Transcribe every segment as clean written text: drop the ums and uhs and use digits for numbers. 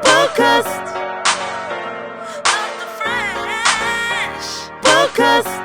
Bodgast. Bodgast.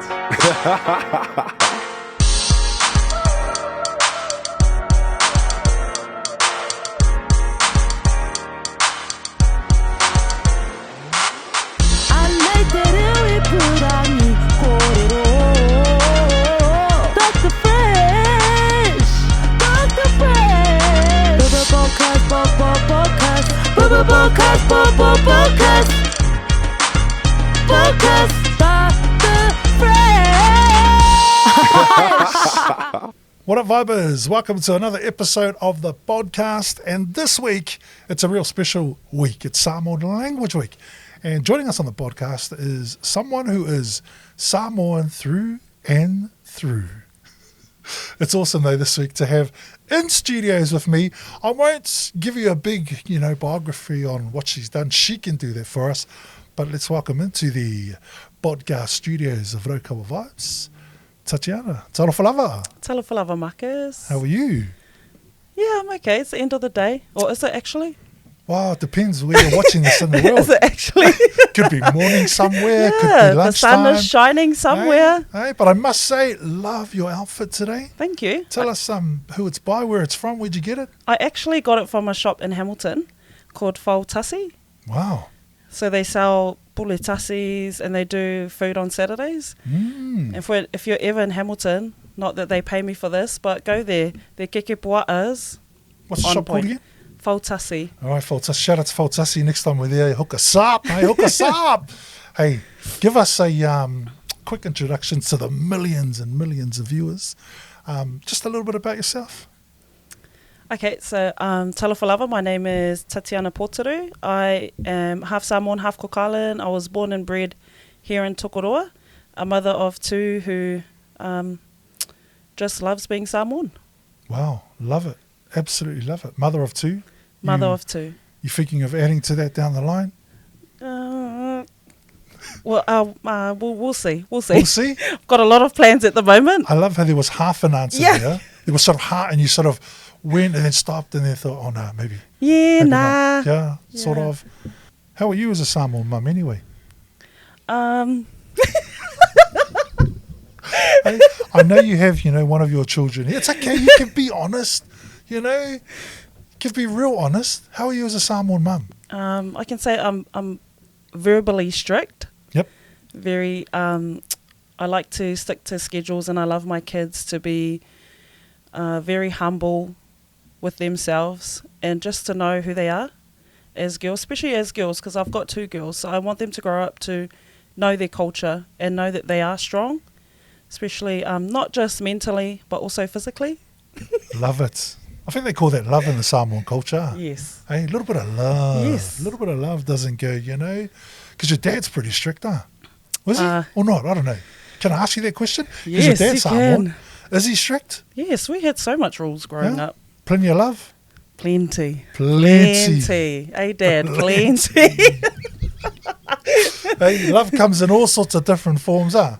What up, vibers? Welcome to another episode of the Bodgast, and this week it's a real special week. It's Samoan Language Week, and joining us on the podcast is someone who is Samoan through and through. It's awesome though this week to have in studios with me. I won't give you a big, biography on what she's done. She can do that for us, but let's welcome into the Bodgast studios of Raukawa Vibes, Tatyana. Talofalava. Talofalava, Marcus. How are you? Yeah, I'm okay. It's the end of the day. Or is it actually? Wow, it depends where you're watching this in the world. Is it actually? Could be morning somewhere, Yeah, could be lunchtime. the sun is shining somewhere. Hey, but I must say, love your outfit today. Thank you. Tell us who it's by, where it's from, where'd you get it? I actually got it from a shop in Hamilton called Fautasi. Wow. So they sell puletasis and they do food on Saturdays. Mm. If you're ever in Hamilton, not that they pay me for this, but go there. Their kekepua is What's the on shop called point. again? Fautasi. All right, Fautasi. Shout out to Fautasi. Next time we're there, hook us up. Hey, hook us up. Hey, give us a quick introduction to the millions and millions of viewers. Just a little bit about yourself. Okay, so Talofalava, my name is Tatyana Potoru. I am half Samoan, half Kokalan. I was born and bred here in Tokoroa, a mother of two who just loves being Samoan. Wow, love it. Absolutely love it. Mother of two. Mother of two. You thinking of adding to that down the line? We'll see. We'll see. I've got a lot of plans at the moment. I love how there was half an answer there. There was sort of half, and you sort of went and then stopped and then thought, oh no, maybe. Yeah, maybe nah. not. Yeah, sort of. How are you as a Samoan mum anyway? I know you have, one of your children. It's okay, you can be honest, you can be real honest. How are you as a Samoan mum? I can say I'm verbally strict. Yep. Very, I like to stick to schedules, and I love my kids to be very humble with themselves and just to know who they are as girls, especially as girls, because I've got two girls. So I want them to grow up to know their culture and know that they are strong, especially not just mentally, but also physically. Love it. I think they call that love in the Samoan culture. Yes. Hey, a little bit of love. Yes. A little bit of love doesn't go, because your dad's pretty strict, huh? Was he? Or not? I don't know. Can I ask you that question? Yes, your dad's you Samoan. can. Is he strict? Yes, we had so much rules growing up. Plenty of love? Plenty. Plenty. Hey, Dad, plenty. Hey, love comes in all sorts of different forms, huh?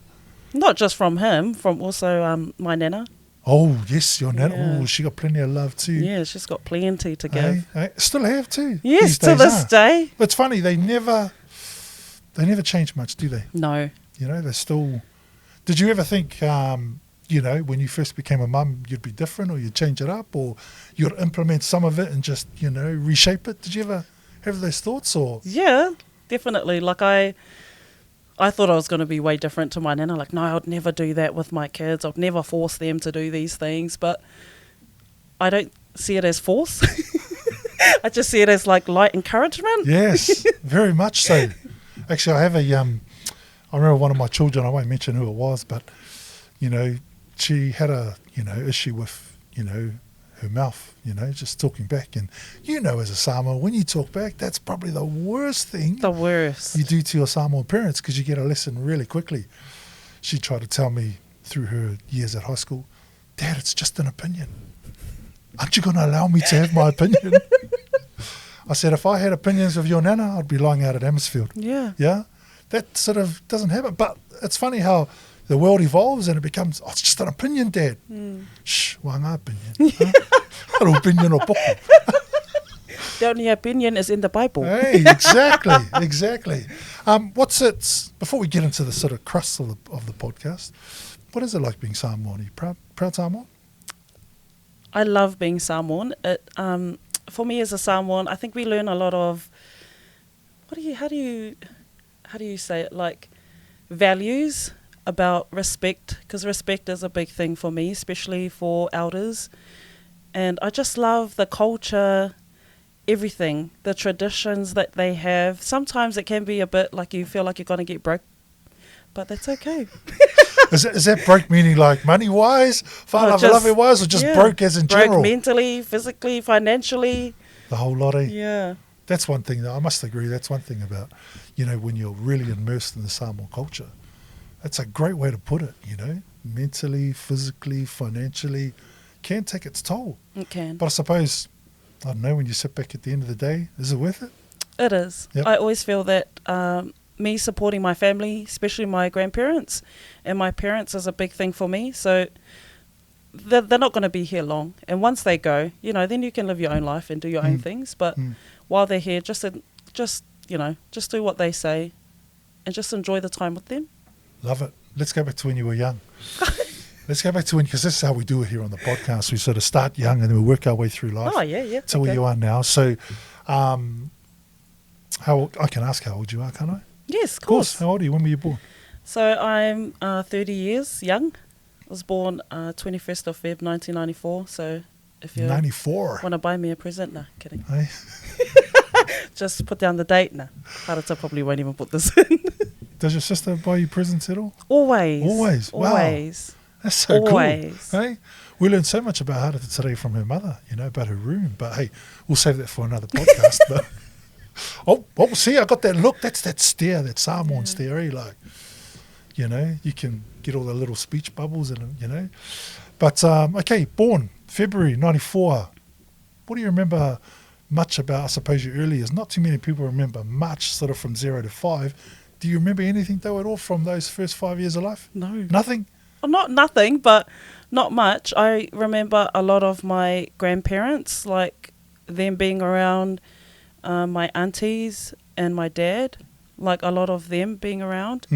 Not just from him, from also my nana. Oh, yes, your nana. Yeah. Oh, she got plenty of love too. Yeah, she's got plenty to give. Hey, still have too. Yes, these to days, this day. But it's funny, they never change much, do they? No. They're still... Did you ever think, when you first became a mum, you'd be different, or you'd change it up, or you'd implement some of it and just, reshape it? Did you ever have those thoughts, or...? Yeah, definitely. Like I thought I was going to be way different to my nana. Like, no, I'd never do that with my kids. I'd never force them to do these things. But I don't see it as force. I just see it as like light encouragement. Yes, very much so. Actually, I have I remember one of my children, I won't mention who it was, but, she had a, issue with, her mouth, just talking back. And as a Samoan, when you talk back, that's probably the worst thing The worst. you do to your Samoan parents, because you get a lesson really quickly. She tried to tell me through her years at high school, Dad, it's just an opinion. Aren't you going to allow me to have my opinion? I said, if I had opinions of your nana, I'd be lying out at Ammersfield. Yeah. Yeah? That sort of doesn't happen. But it's funny how the world evolves and it becomes, it's just an opinion, Dad. Shh, wanga opinion. Haro opinion o poko. The only opinion is in the Bible. Hey, exactly. What's it, before we get into the sort of crust of the podcast, what is it like being Samoan? Are you proud Samoan? I love being Samoan. For me as a Samoan, I think we learn a lot of, how do you say it, like values about respect, because respect is a big thing for me, especially for elders. And I just love the culture, everything, the traditions that they have. Sometimes it can be a bit like you feel like you're going to get broke, but that's okay. Is that broke meaning like money-wise, whānau-love-wise, or just broke as in general? Broke mentally, physically, financially. The whole lot, eh? Yeah. That's one thing, I must agree, that's one thing about, when you're really immersed in the Samoan culture. That's a great way to put it, mentally, physically, financially, can take its toll. It can. But I suppose, I don't know, when you sit back at the end of the day, is it worth it? It is. Yep. I always feel that me supporting my family, especially my grandparents and my parents, is a big thing for me. So they're not going to be here long. And once they go, then you can live your own life and do your own things. But while they're here, just do what they say and just enjoy the time with them. Love it. Let's go back to when you were young. Let's go back to because this is how we do it here on the podcast. We sort of start young and then we work our way through life. Oh, yeah. To where you are now. So, I can ask how old you are, can't I? Yes, of course. How old are you? When were you born? So I'm 30 years young. I was born 21st of Feb 1994. So if you 94. want to buy me a present, nah, kidding. Hey? Just put down the date. Nah, Harata probably won't even put this in. Does your sister buy you presents at all? Always. Wow. Always. That's so Always. cool. Hey? We learned so much about Harata today from her mother, about her room. But hey, we'll save that for another podcast. But see, I got that look. That's that stare, that Samoan stare. Like, you can get all the little speech bubbles and But okay, born February 94. What do you remember much about? I suppose your early years. Not too many people remember much, sort of from 0 to 5. Do you remember anything though at all from those first 5 years of life? No. Nothing? Well, not nothing, but not much. I remember a lot of my grandparents, like them being around, my aunties and my dad, like a lot of them being around.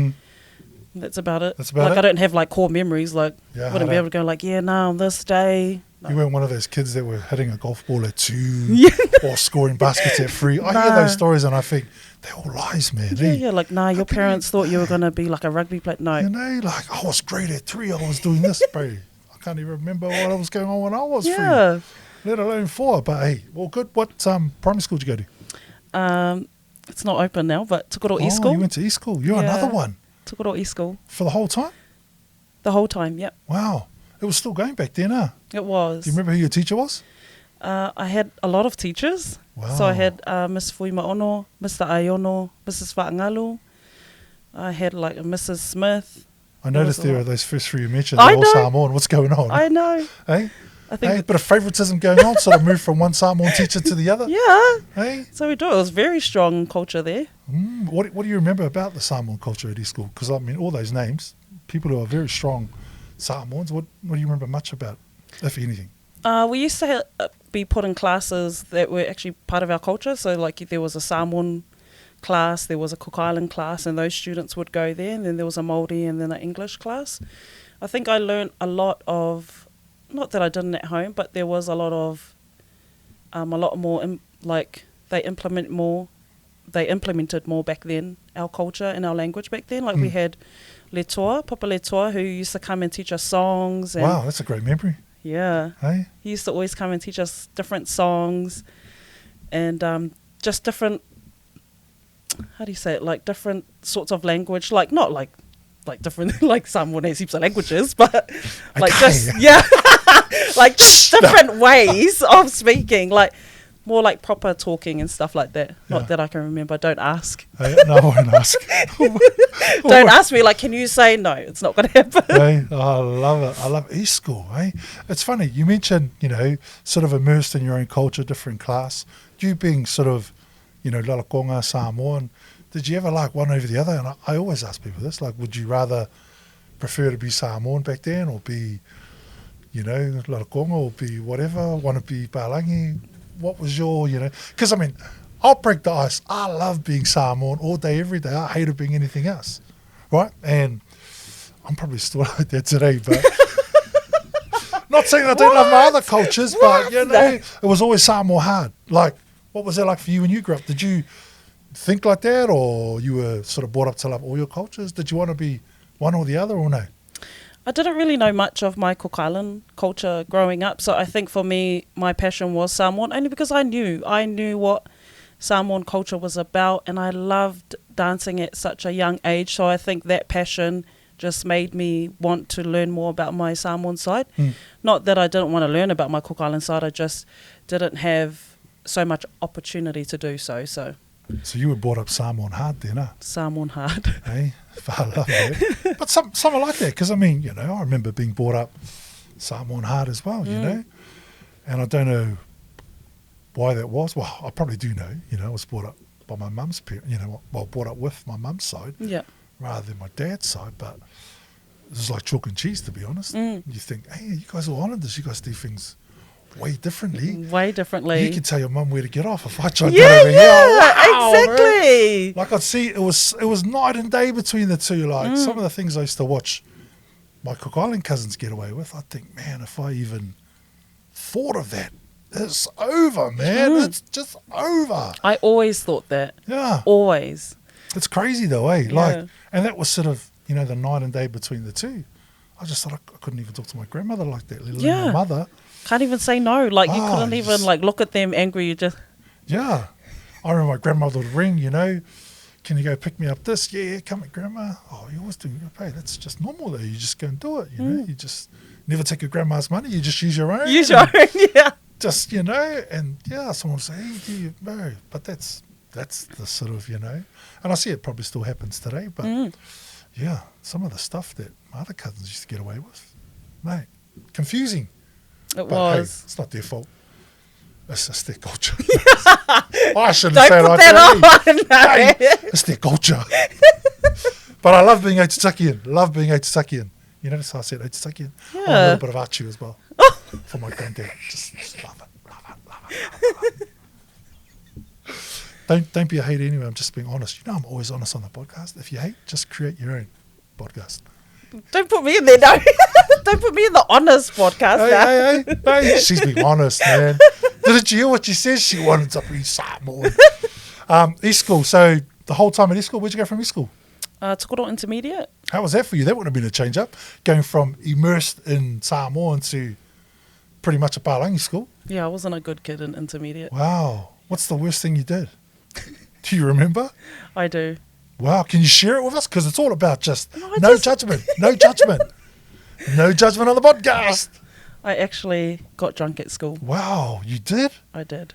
That's about it. I don't have like core memories, like wouldn't be able to go like, on this day. No. You weren't one of those kids that were hitting a golf ball at 2 or scoring baskets at 3. I hear those stories and I think, they're all lies, man. Like, your parents thought you were going to be like a rugby player. No. Like, I was great at 3, I was doing this, bro. I can't even remember what was going on when I was 3, let alone 4. But hey, well, good. What primary school did you go to? It's not open now, but Tukoro East School. You went to East School. You're another one. Tukoro East School. For the whole time? The whole time, yep. Wow. It was still going back then, huh? It was. Do you remember who your teacher was? I had a lot of teachers. Wow. So I had Miss Fuima Ono, Mr. Aiono, Mrs. Whaangalu. I had like Mrs. Smith. I noticed there are those first 3 you mentioned. They're all Samoan. What's going on? I know. Hey? I think a bit of favouritism going on, sort of moved from one Samoan teacher to the other. Yeah. Hey? So we do. It was very strong culture there. What do you remember about the Samoan culture at East School? Because, I mean, all those names, people who are very strong Samoans, what do you remember much about, if anything? We used to be put in classes that were actually part of our culture. So, like, there was a Samoan class, there was a Cook Island class, and those students would go there. And then there was a Māori and then an English class. I think I learned a lot of, not that I didn't at home, but there was a lot more, they implemented more back then, our culture and our language back then. Like we had Letoa, Papa Letoa, who used to come and teach us songs. And wow, that's a great memory. Yeah. Hey? He used to always come and teach us different songs and just different, how do you say it, like different sorts of language, like not like different, like Samoan has heaps of languages, but like just, like just different ways of speaking, like more like proper talking and stuff like that. Not that I can remember. Don't ask. Hey, no, I won't ask. Don't ask me, like, can you say no? It's not going to happen. Hey, I love it. I love East School. Hey? It's funny. You mentioned, sort of immersed in your own culture, different class. You being sort of, Lalakonga, Samoan, did you ever like one over the other? And I always ask people this, like, would you rather prefer to be Samoan back then or be, Lalakonga or be whatever, want to be Palangi? what was your, because I mean, I'll break the ice. I love being Samoan all day, every day. I hated being anything else, right? And I'm probably still like that today, but not saying I don't love my other cultures, but it was always Samoa hard. Like, what was that like for you when you grew up? Did you think like that, or you were sort of brought up to love all your cultures? Did you want to be one or the other, or no? I didn't really know much of my Cook Island culture growing up, so I think for me, my passion was Samoan, only because I knew what Samoan culture was about, and I loved dancing at such a young age, so I think that passion just made me want to learn more about my Samoan side. Not that I didn't want to learn about my Cook Island side, I just didn't have so much opportunity to do so. So you were brought up Samoan hard then, huh? Samoan hard. Hey, I love that. But some are like that, because I mean, I remember being brought up Samoan hard as well, and I don't know why that was. Well, I probably do know, I was brought up by my mum's parents, brought up with my mum's side rather than my dad's side, but it was like chalk and cheese, to be honest. You think, hey, you guys are Islanders, you guys do things way differently. You can tell your mum where to get off if I tried that over here. Wow, exactly. Man. Like I'd see, it was night and day between the two. Like some of the things I used to watch my Cook Island cousins get away with, I think, man, if I even thought of that, it's over, man. It's just over. I always thought that. Yeah. Always. It's crazy though, eh? Yeah. Like, and that was sort of, the night and day between the two. I just thought I couldn't even talk to my grandmother like that, let alone my mother. Can't even say no. Like, you couldn't even, look at them angry. You just... Yeah. I remember my grandmother would ring, can you go pick me up this? Yeah, come at grandma. Oh, you always do. Hey, that's just normal though. You just go and do it, You just never take your grandma's money. You just use your own. Yeah. Just, and someone will say, hey, do you know? But that's the sort of, and I see it probably still happens today, but some of the stuff that my other cousins used to get away with, mate, confusing. It But was. hey, it's not their fault. It's just their culture. I shouldn't say Don't like put that on. Hey, it's their culture. But I love being Aitutakian. That's how I said Aitutakian. Yeah. Oh, a little bit of Achu as well. For my granddad. Just love it. Don't be a hater anyway. I'm just being honest. I'm always honest on the podcast. If you hate, just create your own podcast. Don't put me in there, no. Don't put me in the honest podcast. Hey, she's being honest, man. Didn't you hear what she says? She wanted to be Samoan. East school. So the whole time at East school, where'd you go from East school? Tukoro Intermediate. How was that for you? That wouldn't have been a change up, going from immersed in Samoan to pretty much a Palangi school. Yeah, I wasn't a good kid in intermediate. Wow. What's the worst thing you did? Do you remember? I do. Wow. Can you share it with us? Because it's all about just no judgment. No judgment. No judgment on the podcast. I actually got drunk at school. Wow. You did? I did.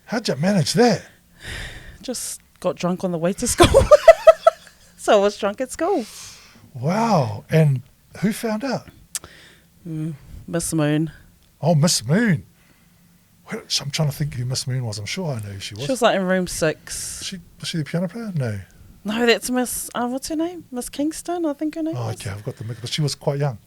How'd you manage that? Just got drunk on the way to school. So I was drunk at school. Wow. And who found out? Miss Moon. Oh, Miss Moon. Wait, I'm trying to think who Miss Moon was. I'm sure I know who she was. She was like in room 6. Was she the piano player? No. No, that's Miss, what's her name? Miss Kingston, I think her name Oh, was. okay, I've got the mix. But she was quite young.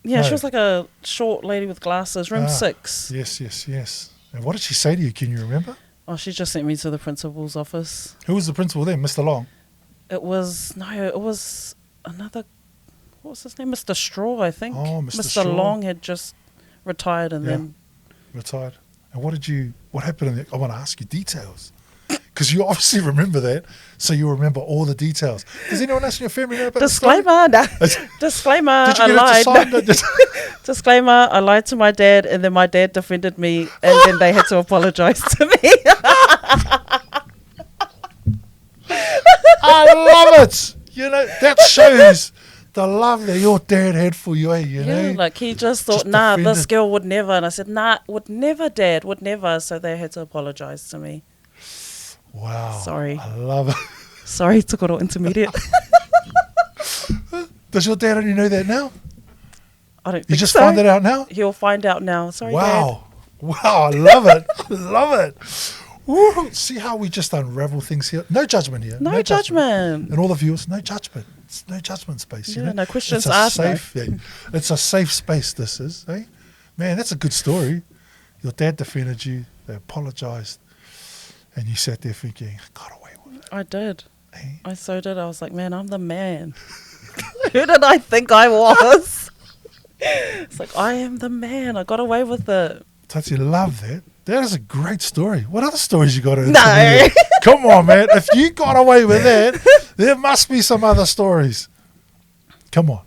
Yeah, No. she was like a short lady with glasses, room 6. Yes. And what did she say to you? Can you remember? Oh, she just sent me to the principal's office. Who was the principal then? Mr. Long? It was another, what was his name? Mr. Straw, I think. Oh, Mr. Mr. Straw. Long had just retired and then... Retired. And what happened I want to ask you details. Because you obviously remember that, so you remember all the details. Does anyone else in your family know about Disclaimer, no. Disclaimer, Did you I get lied. it to sign? Disclaimer, I lied to my dad and then my dad defended me and then they had to apologise to me. I love it. That shows the love that your dad had for you, Yeah, like he just thought, Just this defended. girl would never. And I said, would never, Dad, would never. So they had to apologise to me. Wow. Sorry. I love it. Sorry, Tukoro Intermediate. Does your dad only know that now? I don't think You just so. find it out now? He'll find out now. Sorry, Wow. Wow, I love it. I love it. Woo. See how we just unravel things here? No judgment here. Dad. No judgment. And all the viewers, no judgment. It's no judgment space. Yeah, no questions it's asked, Safe, it's a safe space, this is. Eh? Man, that's a good story. Your dad defended you. They apologised. And you sat there thinking, I got away with it. I did. Eh? I so did. I was like, man, I'm the man. Who did I think I was? It's like, I am the man. I got away with it. Tati, love that. That is a great story. What other stories you got to No. Come on, man. If you got away with that, there must be some other stories. Come on.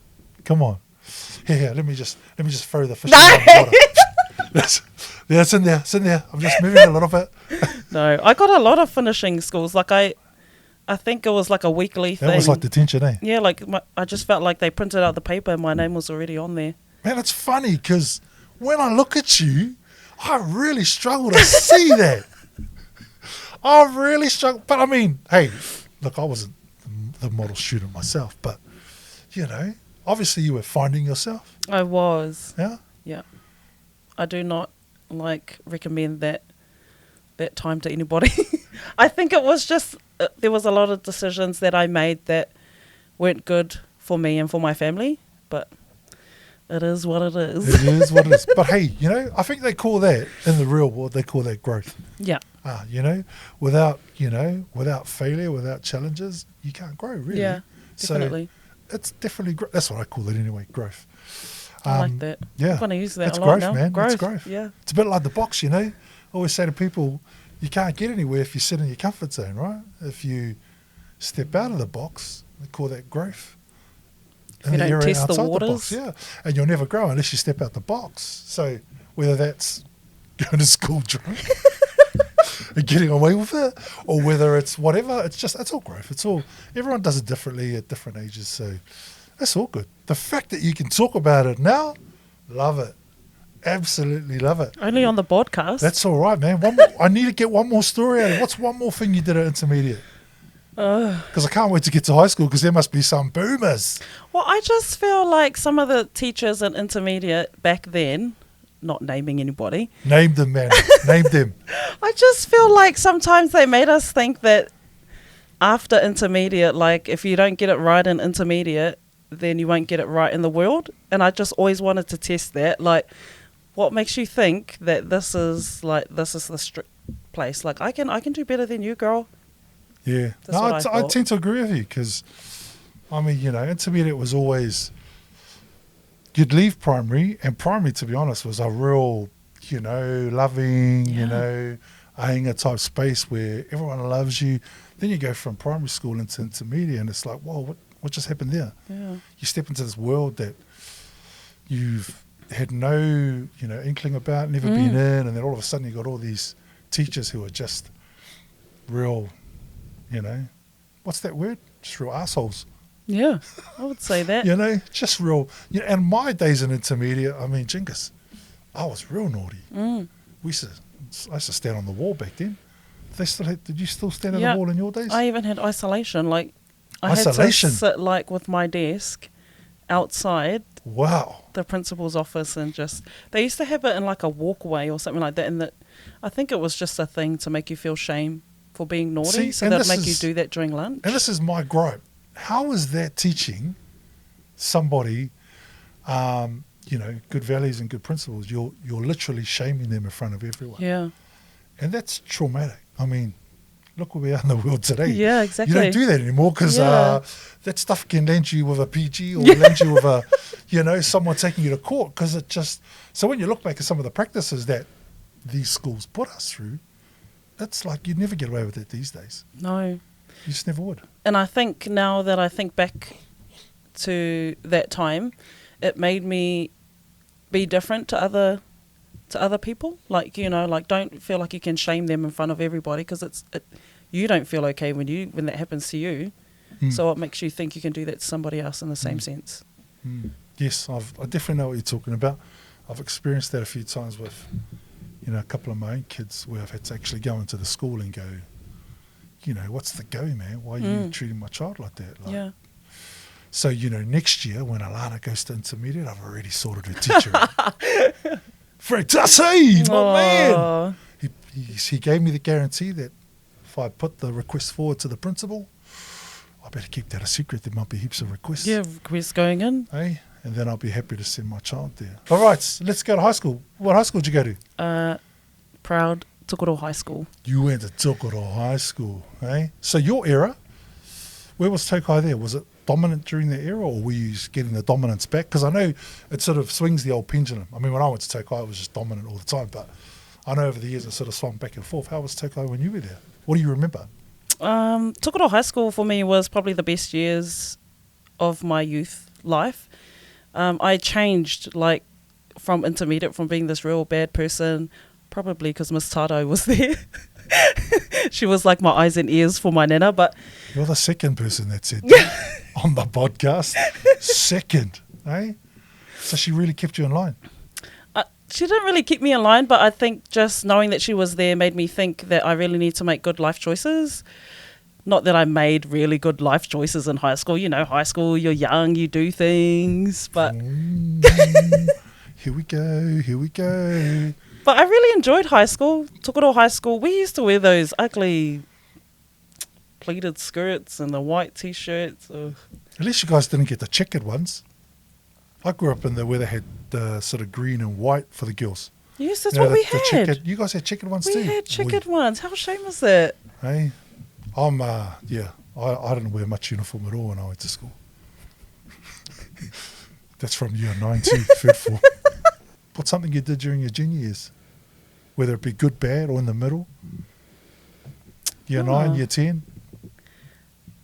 Here, let me just throw the fish in the water. It's in there. I'm just moving a little bit. No, I got a lot of finishing schools. Like I think it was like a weekly thing. That was like detention, eh? Yeah, like I just felt like they printed out the paper and my name was already on there. Man, it's funny because when I look at you, I really struggle to see that. I really struggle. But I mean, hey, look, I wasn't the model student myself, but, you know, obviously you were finding yourself. I was. Yeah? Yeah. I do not recommend that time to anybody. I think it was just there was a lot of decisions that I made that weren't good for me and for my family, but it is what it is. It is what it is. But hey, you know, I think they call that, in the real world, they call that growth. Yeah. You know, without failure, without challenges, you can't grow, really. Yeah, definitely. So it's definitely, that's what I call it anyway, growth. I like that. Yeah. I'm going to use that It's a lot growth, now. man. Growth. It's growth. Yeah. It's a bit like the box, you know. I always say to people, you can't get anywhere if you sit in your comfort zone, right? If you step out of the box, they call that growth. If you don't test the waters. box, yeah. And you'll never grow unless you step out the box. So whether that's going to school drunk and getting away with it, or whether it's whatever, it's all growth. Everyone does it differently at different ages. So that's all good. The fact that you can talk about it now, love it. Absolutely love it. Only on the podcast. That's all right, man. One more, I need to get one more story out of it. What's one more thing you did at intermediate? Because I can't wait to get to high school because there must be some boomers. Well, I just feel like some of the teachers in intermediate back then, not naming anybody. Name them, man. Name them. I just feel like sometimes they made us think that after intermediate, like if you don't get it right in intermediate, then you won't get it right in the world. And I just always wanted to test that. Like, what makes you think that this is the strict place? Like, I can do better than you, girl. Yeah. That's what I I thought. tend to agree with you because, I mean, you know, intermediate was always, you'd leave primary, and primary, to be honest, was a real, you know, loving, you know, Ainga type space where everyone loves you. Then you go from primary school into intermediate, and it's like, whoa, what just happened there? Yeah. You step into this world that you've had no, you know, inkling about, never been in, and then all of a sudden you got all these teachers who are just real, you know, what's that word? Just real assholes. Yeah, I would say that. You know, just real. You know, and my days in intermediate, I mean, Jingus, I was real naughty. I used to stand on the wall back then. Did you still stand on the wall in your days? I even had isolation. Like, I Isolation? had to sit like with my desk outside Wow. the principal's office and just, they used to have it in like a walkway or something like that, and that I think it was just a thing to make you feel shame for being naughty. See, So and they'd this make you is- do that during lunch. And this is my gripe. How is that teaching somebody, you know, good values and good principles? You're literally shaming them in front of everyone. Yeah. And that's traumatic. I mean, look where we are in the world today. Yeah, exactly. You don't do that anymore because Yeah. that stuff can land you with a PG or land you with a, you know, someone taking you to court because it just... So when you look back at some of the practices that these schools put us through, it's like you'd never get away with it these days. No. You just never would. And I think now that I think back to that time, it made me be different to other people. Like, you know, like don't feel like you can shame them in front of everybody because you don't feel okay when that happens to you. So it makes you think you can do that to somebody else in the same sense. Yes, I definitely know what you're talking about. I've experienced that a few times with, you know, a couple of my own kids where I've had to actually go into the school and go, you know, what's the go, man? Why are you treating my child like that? Like, Yeah. So, you know, next year when Alana goes to intermediate, I've already sorted her teacher out. Frank Tassi, my man. Aw. He gave me the guarantee that if I put the request forward to the principal, I better keep that a secret. There might be heaps of requests. Yeah, request going in. And then I'll be happy to send my child there. All right, let's go to high school. What high school did you go to? proud Tokoro High School. You went to Tokoro High School, eh? So your era, where was Tokai there? Was it dominant during the era, or were you getting the dominance back? Because I know it sort of swings the old pendulum. I mean, when I went to Tokai, it was just dominant all the time, but I know over the years it sort of swung back and forth. How was Tokai when you were there? What do you remember? Tokoro High School for me was probably the best years of my youth life. I changed like from intermediate, from being this real bad person, probably because Miss Tato was there. She was like my eyes and ears for my nana, but You're the second person that said that on the podcast. Second, eh? So she really kept you in line. she didn't really keep me in line, but I think just knowing that she was there made me think that I really need to make good life choices. Not that I made really good life choices in high school. You know, high school, you're young, you do things, but Here we go. But I really enjoyed high school. Tokoro High School. We used to wear those ugly pleated skirts and the white t-shirts. Ugh. At least you guys didn't get the checkered ones. I grew up in the where they had the sort of green and white for the girls. Yes, that's You know, what we the had. checkered, you guys had checkered ones We too? had checkered ones. How shame is that? Hey, I didn't wear much uniform at all when I went to school. That's from year 9 to third form. What's something you did during your junior years? Whether it be good, bad, or in the middle? Year 9, year 10?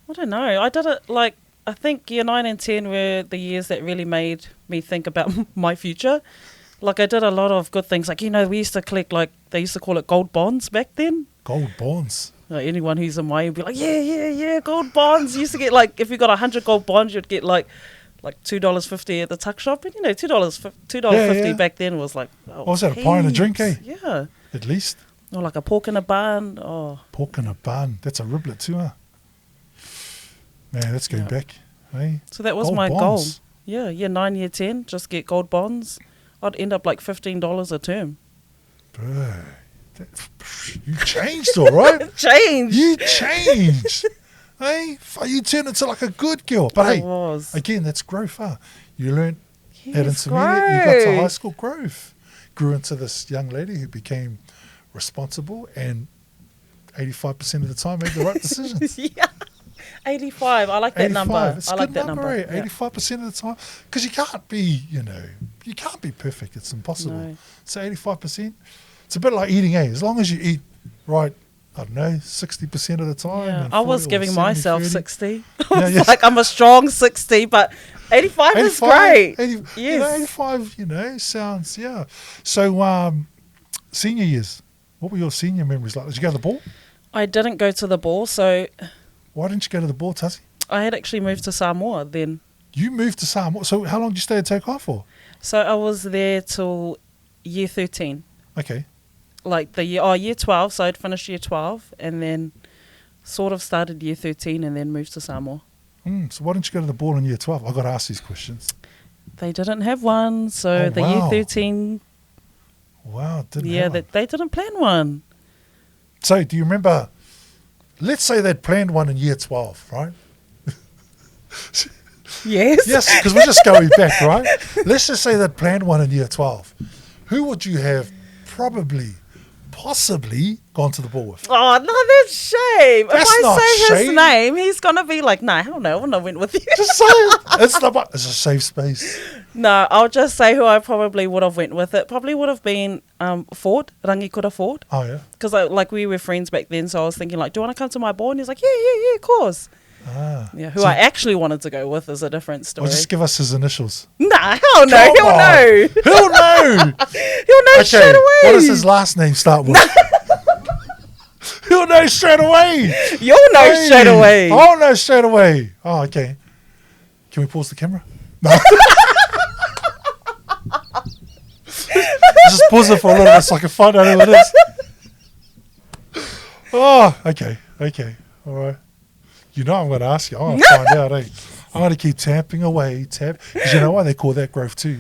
I don't know. I did it like, I think year 9 and 10 were the years that really made me think about my future. Like I did a lot of good things. Like, you know, we used to collect, like, they used to call it gold bonds back then. Gold bonds. Like anyone who's in my would be like, yeah, gold bonds. You used to get like, if you got 100 gold bonds, you'd get like $2.50 at the tuck shop. And you know, $2.50 back then was like, Was that a pie and a drink, eh? Yeah. At least. Or like a pork in a bun. Oh. Pork in a bun. That's a riblet too, huh? Man, that's going back. Eh? So that was Gold my bonds. goal. Yeah, year 9, year 10, just get gold bonds. I'd end up like $15 a term. Bro, you changed, all right? Change. You changed. Hey, you turned into like a good girl. But I hey, was. again, that's growth, huh? You learned at Yes, intermediate, you got to growth. high school, growth. Grew into this young lady who became responsible and 85% of the time made the right decisions. Yeah. 85. I like that 85. number. It's I a like good that number, number. eh? 85% of the time. Because you can't be, you can't be perfect. It's impossible. No. So 85%. It's a bit like eating, eh? As long as you eat right, I don't know, 60% of the time. Yeah. and I was 40 or giving 70, myself 30. 60. Yeah, yes. Like I'm a strong 60, but 85 is great. 80, Yes. 85, sounds, yeah. So, senior years, what were your senior memories like? Did you go to the ball? I didn't go to the ball, so Why didn't you go to the ball, Tassie? I had actually moved to Samoa then. You moved to Samoa. So how long did you stay at Tokai for? So I was there till year 13. Okay. Like the year 12, so I'd finished year 12 and then sort of started year 13 and then moved to Samoa. So why didn't you go to the ball in year 12? I've got to ask these questions. They didn't have one, so Oh, the wow. year 13, Wow, didn't yeah, have one. they didn't plan one. So do you remember, let's say they'd planned one in year 12, right? Yes. Yes, because we're just going back, right? Let's just say they'd planned one in year 12. Who would you have possibly gone to the ball with? Oh, no, that's shame. That's if not I say his shame. name, he's going to be like, nah, hell no, I wouldn't have went with you. Just say it. It's a safe space. No, I'll just say who I probably would have went with. It probably would have been Ford, Rangikura Ford. Oh, yeah. Because we were friends back then, so I was thinking like, do you want to come to my ball? And he's like, yeah, of course. Ah. Yeah, who So- I actually wanted to go with is a different story. Or just give us his initials. Nah, hell no, Come he'll on. know. He'll know. He'll know straight away. What does his last name start with? He'll know straight away. You'll know Hey, straight away. I'll know straight away. Oh, okay. Can we pause the camera? No. Just pause it for a little bit so I can find out who it is. Oh, okay. All right. You know I'm going to ask you. I'm going to find out, eh? I'm going to keep tapping away. Because you know why they call that growth too?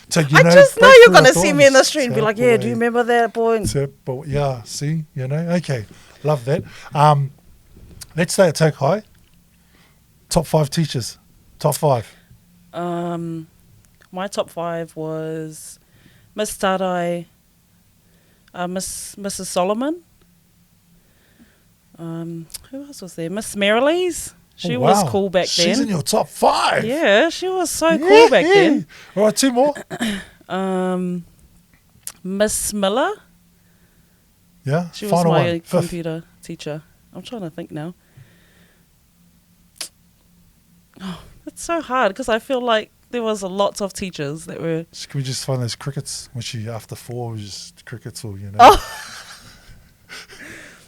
So you I just know break you're through going to the see me in the doors. street and be Tap like, yeah, do you away. remember that boy? Yeah, see, okay, love that. Let's stay at Tokai. Top 5 teachers, top 5. My top 5 was Miss Tarai, Mrs. Solomon. Who else was there? Miss Merrilees. She was cool back then. She's in your top 5. Yeah, she was so cool back then. All right, 2 more. Miss Miller. Yeah, She was final my one. 5th. computer teacher. I'm trying to think now. Oh, it's so hard because I feel like there was a lots of teachers that were. Can we just find those crickets? When she after 4 was just crickets, or Oh.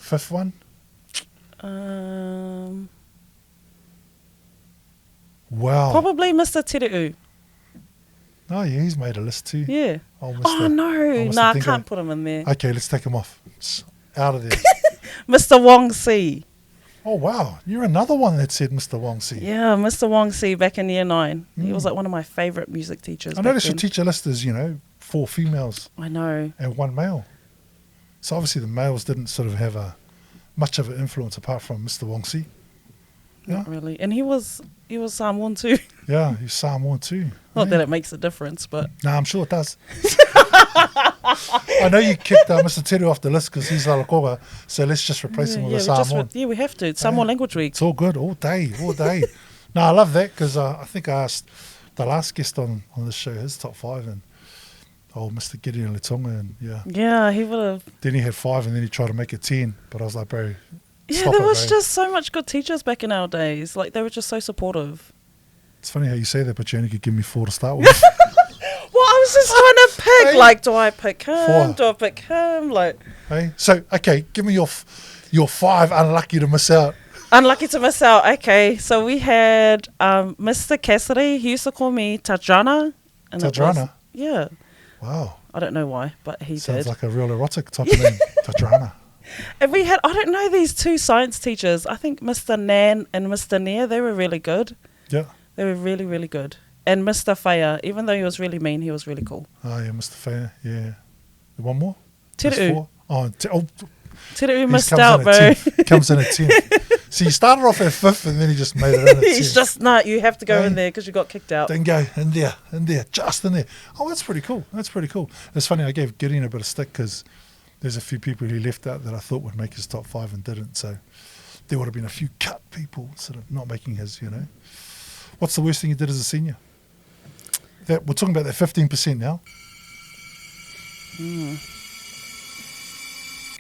5th one. Wow. Probably Mr. Tere'u. Oh yeah, he's made a list too. Yeah. Oh, Oh no, Mr. I Dingo. can't put him in there. Okay, let's take him off. It's out of there. Mr. Wong Si. Oh wow, you're another one that said Mr. Wong Si. Yeah, Mr. Wong Si back in year 9. He was like one of my favourite music teachers. I back noticed your then. teacher list is 4 females I know. and 1 male. So obviously the males didn't sort of have much of an influence apart from Mr. Wong Si. Yeah, Not really. And he was Samoan too. yeah, he's Samoan too. Not that it makes a difference, but Nah, I'm sure it does. I know you kicked Mr. Teru off the list because he's Lalakoga, so let's just replace him with a Samoan. we have to. It's Samoan Language Week. It's all good, all day, all day. No, I love that because I think I asked the last guest on this show his top 5 and Mr. Gideon Letonga, and Yeah, he would have. then he had 5 and then he tried to make it 10, but I was like, bro, Yeah, stop there it, was bro. just so much good teachers back in our days. Like, they were just so supportive. It's funny how you say that, but you only could give me 4 to start with. Well, I was just trying to pick. Hey. Like, do I pick him? 4. Do I pick him? Like, Hey, so okay, give me your 5 unlucky to miss out. unlucky to miss out. Okay, so we had Mr. Cassidy. He used to call me Tatyana. And it was- Tatyana? Yeah. Wow, I don't know why, but he sounds did. like a real erotic type of name, Tatyana. And we had, I don't know, these 2 science teachers. I think Mr. Nan and Mr. Nair, they were really good. Yeah. They were really, really good. And Mr. Faya, even though he was really mean, he was really cool. Oh yeah, Mr. Fair, yeah. One more? Tere'u. There's 4? Tere'u he missed comes out, in bro. at 10th. Comes in at 10th. So you started off at 5th and then he just made it in at 10th. He's just, no, you have to go Hey. in there because you got kicked out. Then go in there, just in there. Oh, that's pretty cool. That's pretty cool. It's funny, I gave Gideon a bit of stick because there's a few people he left out that I thought would make his top 5 and didn't. So there would have been a few cut people sort of not making his, What's the worst thing you did as a senior? We're talking about that 15% now.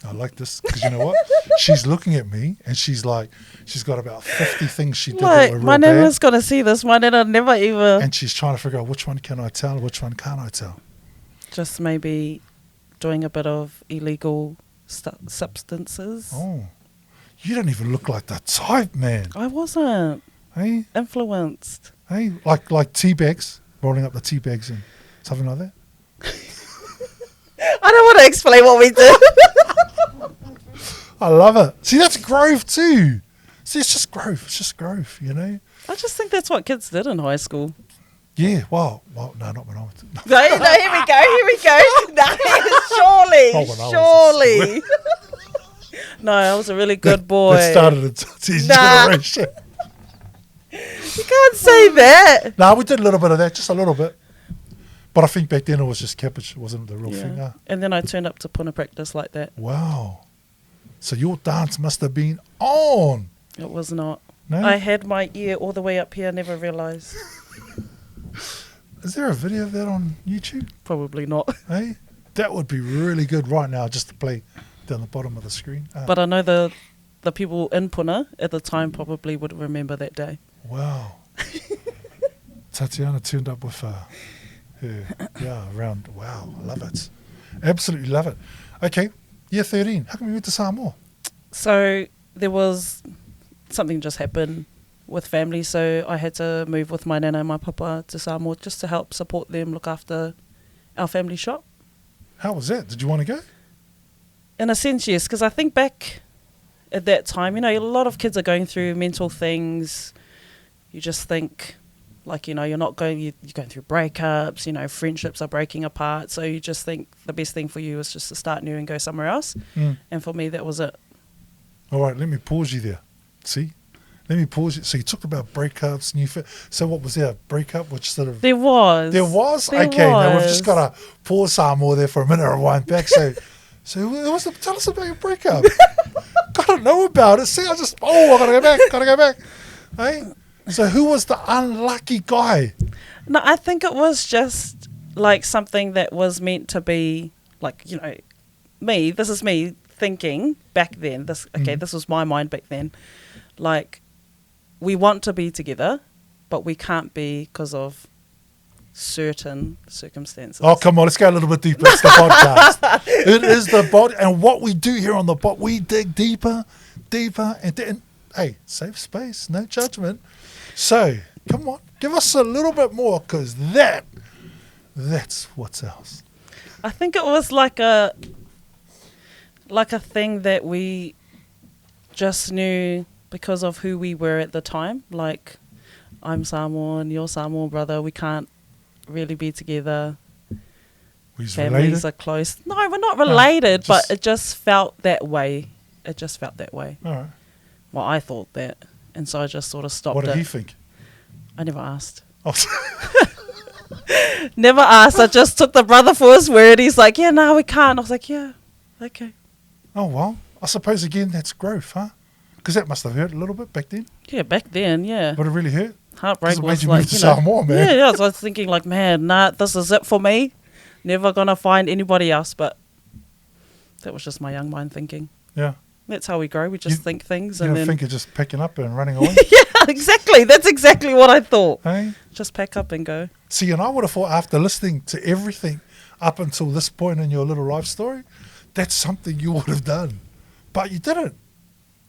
I like this because you know what? She's looking at me and she's like, she's got about 50 things she did that Like, were my real bad. nana's going to see this. My nana never even. And she's trying to figure out which one can I tell, which one can't I tell. Just maybe doing a bit of illegal substances. Oh, you don't even look like that type, man. I wasn't Hey, influenced. hey, like tea bags, rolling up the tea bags and something like that. I don't want to explain what we did. I love it. See, that's growth too. See, it's just growth. It's just growth, I just think that's what kids did in high school. Yeah, well, no, not when I was. No. No, here we go. No, surely, Not when I was surely. No, I was a really good boy. That started a T's Nah. generation. You can't say that. No, we did a little bit of that, just a little bit. But I think back then it was just cabbage. It wasn't the real thing. Yeah. And then I turned up to puna practice like that. Wow. So your dance must have been on. It was not. No? I had my ear all the way up here, never realised. Is there a video of that on YouTube? Probably not. Hey? That would be really good right now just to play down the bottom of the screen. But I know the people in Puna at the time probably would remember that day. Wow. Tatyana turned up with her, around. Wow, I love it. Absolutely love it. Okay, year 13. How come you went to Samoa? So there was something just happened with family, so I had to move with my nana and my papa to Samoa just to help support them, look after our family shop. How was that? Did you want to go? In a sense, yes, because I think back at that time, a lot of kids are going through mental things. You just think, like, you're not going, you're going through breakups, friendships are breaking apart. So you just think the best thing for you is just to start new and go somewhere else. Mm. And for me, that was it. All right, let me pause you there. See? Let me pause you. So you talked about breakups, so what was there? A breakup, which sort of... There was. There was? There Okay, now we've was. just got to pause Samoa there for a minute and rewind back. So So tell us about your breakup. Gotta know about it. See, I gotta go back. Hey? So who was the unlucky guy? No, I think it was just like something that was meant to be like, me. This is me thinking back then. This was my mind back then. Like, we want to be together, but we can't be because of certain circumstances. Oh, come on, let's go a little bit deeper. It's the podcast. It is the pod, and what we do here on the pod, we dig deeper, and hey, safe space, no judgment. So, come on, give us a little bit more, because that's what's else. I think it was like a thing that we just knew because of who we were at the time. Like, I'm Samoan, you're Samoan, brother. We can't really be together. Families related? are close. No, we're not related, No, but it just felt that way. All right. Well, I thought that, and so I just sort of stopped What it. did he think? I never asked. Oh, Never asked. I just took the brother for his word. He's like, yeah, no, we can't. I was like, yeah, okay. oh well, I suppose again that's growth, huh? Because that must have hurt a little bit back then. Yeah, back then, yeah. Would it really hurt? Heartbreak It made was you like, move to Samoa, man. Yeah, so I was thinking like, man, nah, this is it for me. Never gonna find anybody else. But that was just my young mind thinking. Yeah. That's how we grow. We just think things, You and don't then think you're just picking up and running away? yeah, exactly. That's exactly what I thought. Hey? Just pack up and go. See, and I would have thought after listening to everything up until this point in your little life story, that's something you would have done. But you didn't.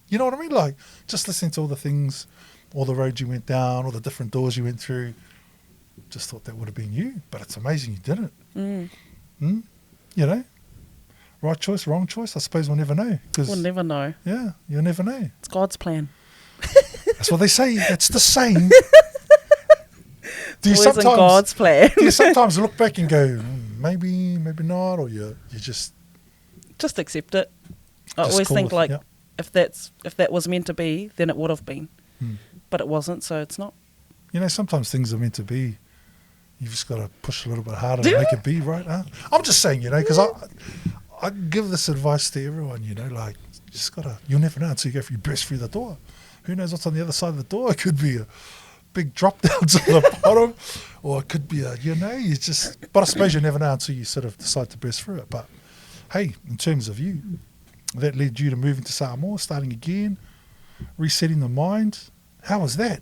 You know what I mean? Like, just listening to all the things, all the roads you went down, all the different doors you went through, just thought that would have been you. But it's amazing you didn't. You know? Right choice, wrong choice, I suppose we'll never know. We'll never know. Yeah, you'll never know. It's God's plan. That's what they say. That's the same. Do Always in God's plan. Do you sometimes look back and go, maybe not, or you just accept it. I Just always call think it, like, yeah. if that was meant to be, then it would have been. But it wasn't, so it's not. You know, sometimes things are meant to be. You've just got to push a little bit harder to make it be, right? Huh? I'm just saying, you know, because I give this advice to everyone, you know, like, you just got to, you'll never know until you go your best through the door. Who knows what's on the other side of the door? It could be a big drop down to the bottom, or it could be but I suppose you never know until you sort of decide to burst through it. But hey, in terms of you, that led you to moving to Samoa, starting again, resetting the mind. How was that?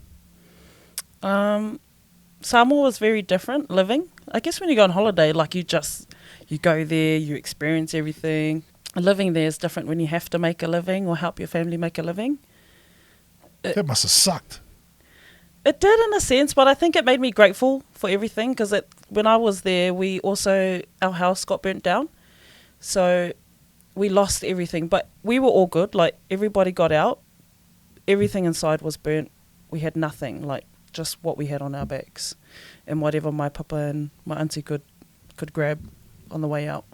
Samoa was very different living. I guess when you go on holiday, like you go there, you experience everything. Living there is different when you have to make a living or help your family make a living. That must have sucked. It did in a sense, but I think it made me grateful for everything because when I was there, our house got burnt down. So we lost everything, but we were all good. Like, everybody got out. Everything inside was burnt. We had nothing, like just what we had on our backs and whatever my papa and my auntie could grab on the way out.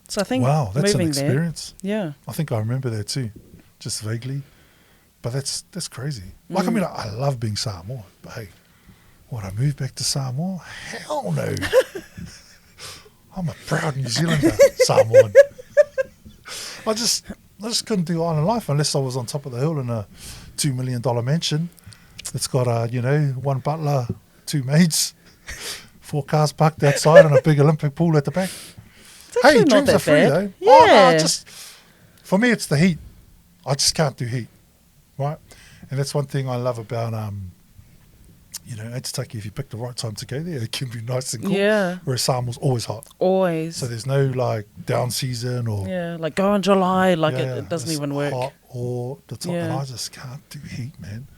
So I think wow, that's an moving experience. There, yeah. I think I remember that too, just vaguely. But that's crazy. Like, I mean, I love being Samoan, but hey, would I move back to Samoa? Hell no. I'm a proud New Zealander, Samoan. I just couldn't do island life unless I was on top of the hill in a $2 million mansion. It's got one butler, 2 maids, 4 cars parked outside, and a big Olympic pool at the back. Hey, not dreams that are free bad. though. Yeah. For me, it's the heat. I just can't do heat, right? And that's one thing I love about Aitutaki. If you pick the right time to go there, it can be nice and cool. Yeah. Whereas Samoa's always hot. Always. So there's no like down season or like go in July, like yeah, it doesn't it's even work. hot or the top, and Yeah. I just can't do heat, man.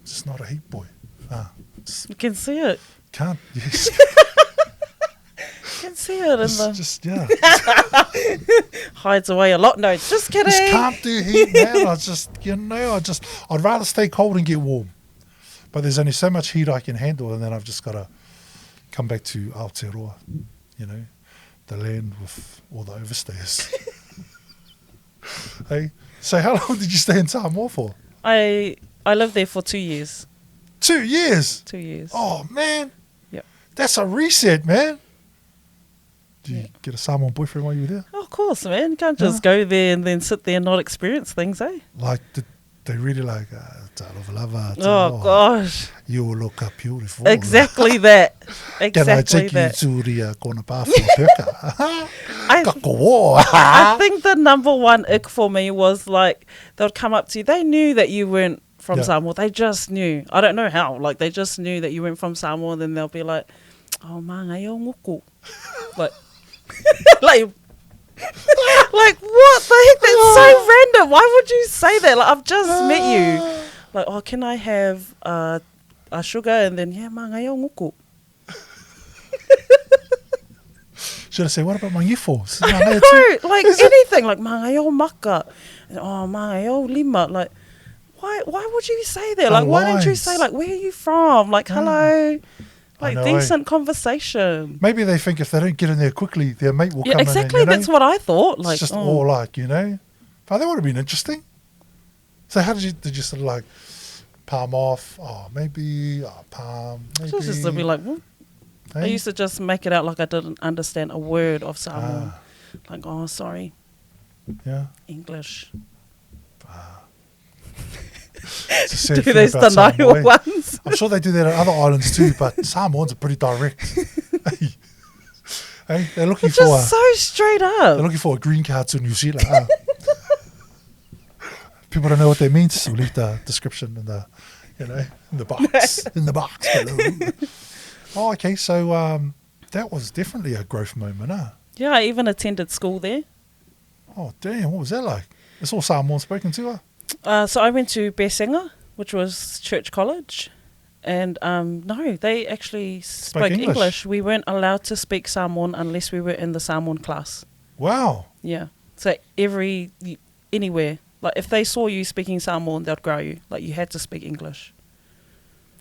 Just not a heat boy. You can see it. Can't. Yes. You can see it in just yeah. hides away a lot. No, just kidding. Just can't do heat, man. I'd rather stay cold and get warm. But there's only so much heat I can handle, and then I've just got to come back to Aotearoa, the land with all the overstayers. Hey, so how long did you stay in Samoa for? I lived there for 2 years. 2 years? 2 years. Oh, man. Yep. That's a reset, man. Do you get a Samoan boyfriend while you were there? Oh, of course, man. You can't just go there and then sit there and not experience things, eh? Like, did they really like, lava, Oh, gosh. you look beautiful. Exactly that. Can I Exactly take that. you to the Kona Pāwhia I think the number one ick for me was like, they would come up to you. They knew that you weren't from Samoa. They just knew. I don't know how. Like, they just knew that you weren't from Samoa. And then they'll be like, oh, māngai o ngoko. Like, like what the heck? That's so random. Why would you say that? Like, I've just met you. Like, oh, can I have a sugar? And then, māngai o ngoko. Should I say, what about my yifo? I know, like anything. Like, māngai o maka. And, oh, māngai o lima. Like, why would you say that? Like, why didn't you say, like, where are you from? Like, hello. Like, decent conversation. Maybe they think if they don't get in there quickly, their mate will come exactly, in. That's what I thought. Like, it's just all like, But that would have been interesting. So how did you sort of like palm off? Oh, maybe, palm, maybe. So just to be like, what? Hey? I used to just make it out like I didn't understand a word of Samoan. Like, oh, sorry. Yeah. English. Do those denial ones? I'm sure they do that at other islands too, but Samoans are pretty direct. Hey, they're looking for just so straight up. They're looking for a green card to New Zealand. People don't know what that means. So we'll leave the description in the, in the box. In the box below. Oh, okay. So that was definitely a growth moment, huh? Yeah, I even attended school there. Oh, damn. What was that like? It's all Samoan spoken to, huh? So I went to Besenga, which was church college, and no, they actually spoke English. We weren't allowed to speak Samoan unless we were in the Samoan class. Wow. Yeah. So anywhere, like if they saw you speaking Samoan, they'd grow you. Like you had to speak English.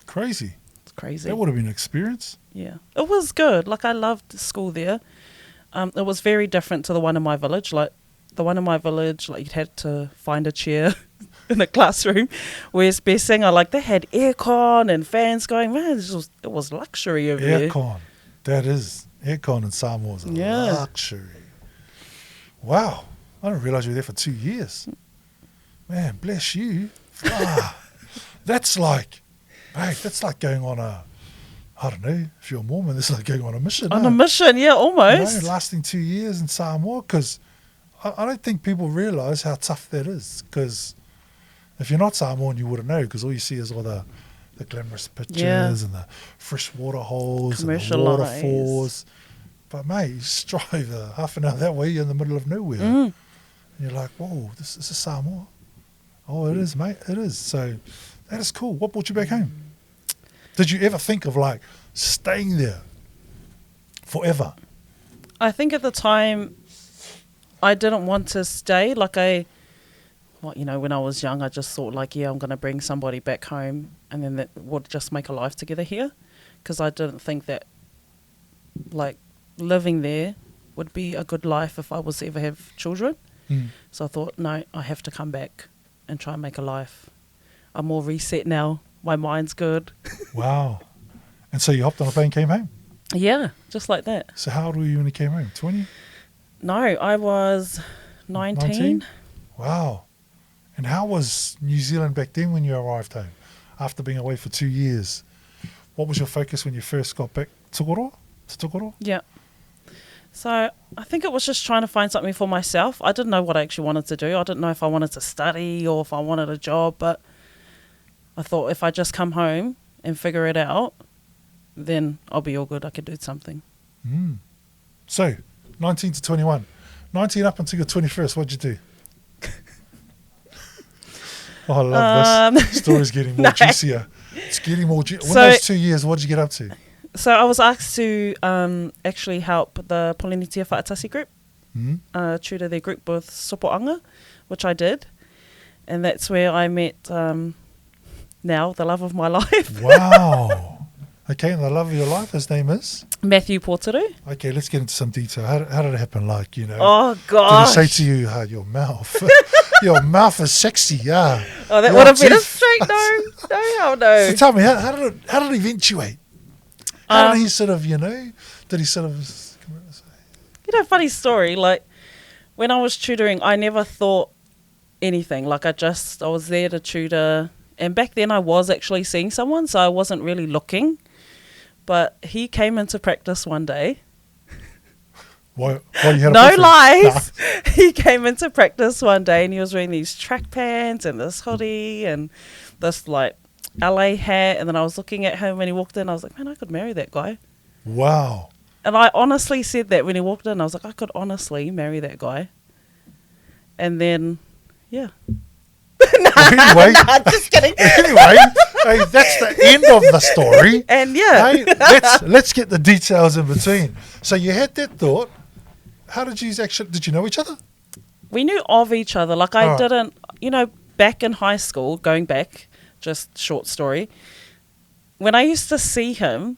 Crazy. It's crazy. That would have been an experience. Yeah. It was good. Like I loved school there. It was very different to the one in my village. Like the one in my village, like you'd had to find a chair in the classroom. Whereas Besenga, like they had aircon and fans going. Man, it was luxury over there. Aircon. That is. Aircon in Samoa is a luxury. Wow. I didn't realise you were there for 2 years. Man, bless you. That's like, mate, that's like going on I don't know, if you're a Mormon, it's like going on a mission. On a mission, yeah, almost. Lasting 2 years in Samoa, because I don't think people realise how tough that is, because if you're not Samoan, you wouldn't know, because all you see is all the glamorous pictures and the fresh water holes and the waterfalls. But mate, you just drive half an hour that way, you're in the middle of nowhere. And you're like, whoa, this is Samoa. Oh, it is, mate, it is. So that is cool. What brought you back home? Did you ever think of like staying there forever? I think at the time I didn't want to stay. Like when I was young, I just thought like, I'm going to bring somebody back home and then that would just make a life together here. Because I didn't think that like living there would be a good life if I was to ever have children. So I thought, no, I have to come back and try and make a life. I'm more reset now. My mind's good. Wow. And so you hopped on a plane and came home? Yeah, just like that. So how old were you when you came home? 20? No, I was 19. Wow. And how was New Zealand back then when you arrived home? After being away for 2 years, what was your focus when you first got back? To Tokoro? Yeah. So I think it was just trying to find something for myself. I didn't know what I actually wanted to do. I didn't know if I wanted to study or if I wanted a job, but I thought if I just come home and figure it out, then I'll be all good. I could do something. So, 19 to 21. 19 up until your 21st, what'd you do? Oh, I love this. Story's getting more juicier. It's getting more juicier. So, in those 2 years, what did you get up to? So I was asked to actually help the Polynesian Whaatasi group, tutor their group with sopoanga, which I did. And that's where I met now the love of my life. Wow. Okay, and the love of your life, his name is? Matthew Potoru. Okay, let's get into some detail. How did it happen? Like, Oh, gosh. Did he say to you, your mouth? Your mouth is sexy, yeah. Oh, that would have been a straight no. No, hell no. So tell me, how did it eventuate? How did he sort of, did he sort of... funny story. Like, when I was tutoring, I never thought anything. Like, I was there to tutor. And back then I was actually seeing someone, so I wasn't really looking. But he came into practice one day. Why you had a No boyfriend? lies. Nah. He came into practice one day and he was wearing these track pants and this hoodie and this like LA hat. And then I was looking at him when he walked in. I was like, man, I could marry that guy. Wow. And I honestly said that when he walked in. I was like, I could honestly marry that guy. And then, yeah. Anyway, just kidding. Anyway, hey, that's the end of the story. And yeah. Hey, let's get the details in between. So you had that thought. How did you know each other? We knew of each other. Like, I All right. didn't, back in high school, going back, just short story, when I used to see him,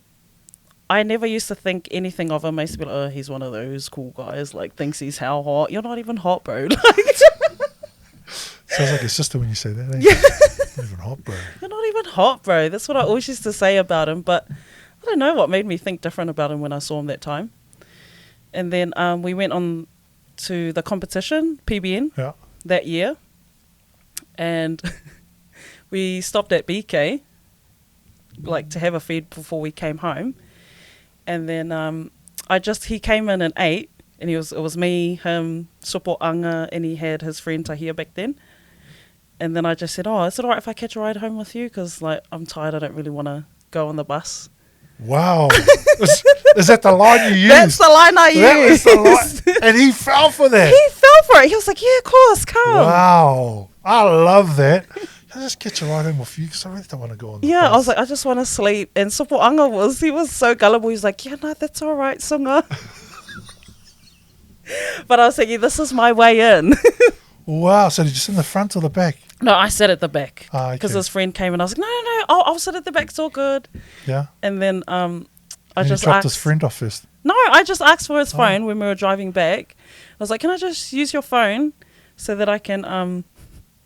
I never used to think anything of him. I used to be like, oh, he's one of those cool guys, like, thinks he's how hot. You're not even hot, bro. Sounds like your sister when you say that. Eh? Yeah. Not even hot, bro. You're not even hot, bro. That's what I always used to say about him. But I don't know what made me think different about him when I saw him that time. And then we went on to the competition, PBN, that year. And we stopped at BK, like, to have a feed before we came home. And then he came in and ate. And it was me, him, Sopo Anga, and he had his friend Tahia back then. And then I just said, oh, is it all right if I catch a ride home with you? Because, like, I'm tired. I don't really want to go on the bus. Wow. Is that the line you used? That's the line I used. That was the line. And he fell for that. He fell for it. He was like, yeah, of course, come. Wow. I love that. Can I just catch a ride home with you? Because I really don't want to go on the bus. I was like, I just want to sleep. And Sopo Anga was so gullible. He's like, yeah, no, that's all right, Sunga. But I was thinking, this is my way in. Wow. So did you sit in the front or the back? No, I sat at the back. Okay. Because his friend came and I was like, no, I'll sit at the back. It's all good. Yeah. And then I just dropped asked his friend off first. No, I just asked for his phone when we were driving back. I was like, can I just use your phone so that I can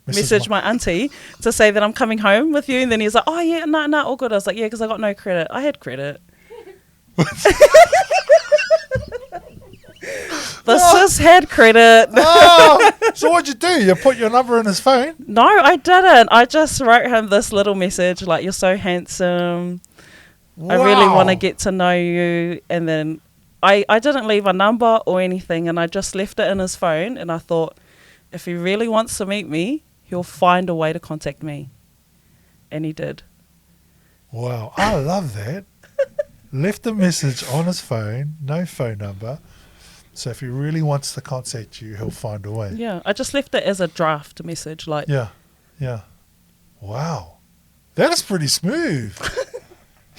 message my auntie to say that I'm coming home with you? And then he's like, oh, yeah, no, all good. I was like, yeah, because I got no credit. I had credit. The sis had credit. So what'd you do? You put your number in his phone? No, I didn't. I just wrote him this little message like, you're so handsome. Wow. I really want to get to know you. And then I didn't leave a number or anything, and I just left it in his phone. And I thought, if he really wants to meet me, he'll find a way to contact me. And he did. Wow, I love that. Left a message on his phone, no phone number. So if he really wants to contact you, he'll find a way. Yeah, I just left it as a draft message. Like. Yeah. Wow. That is pretty smooth.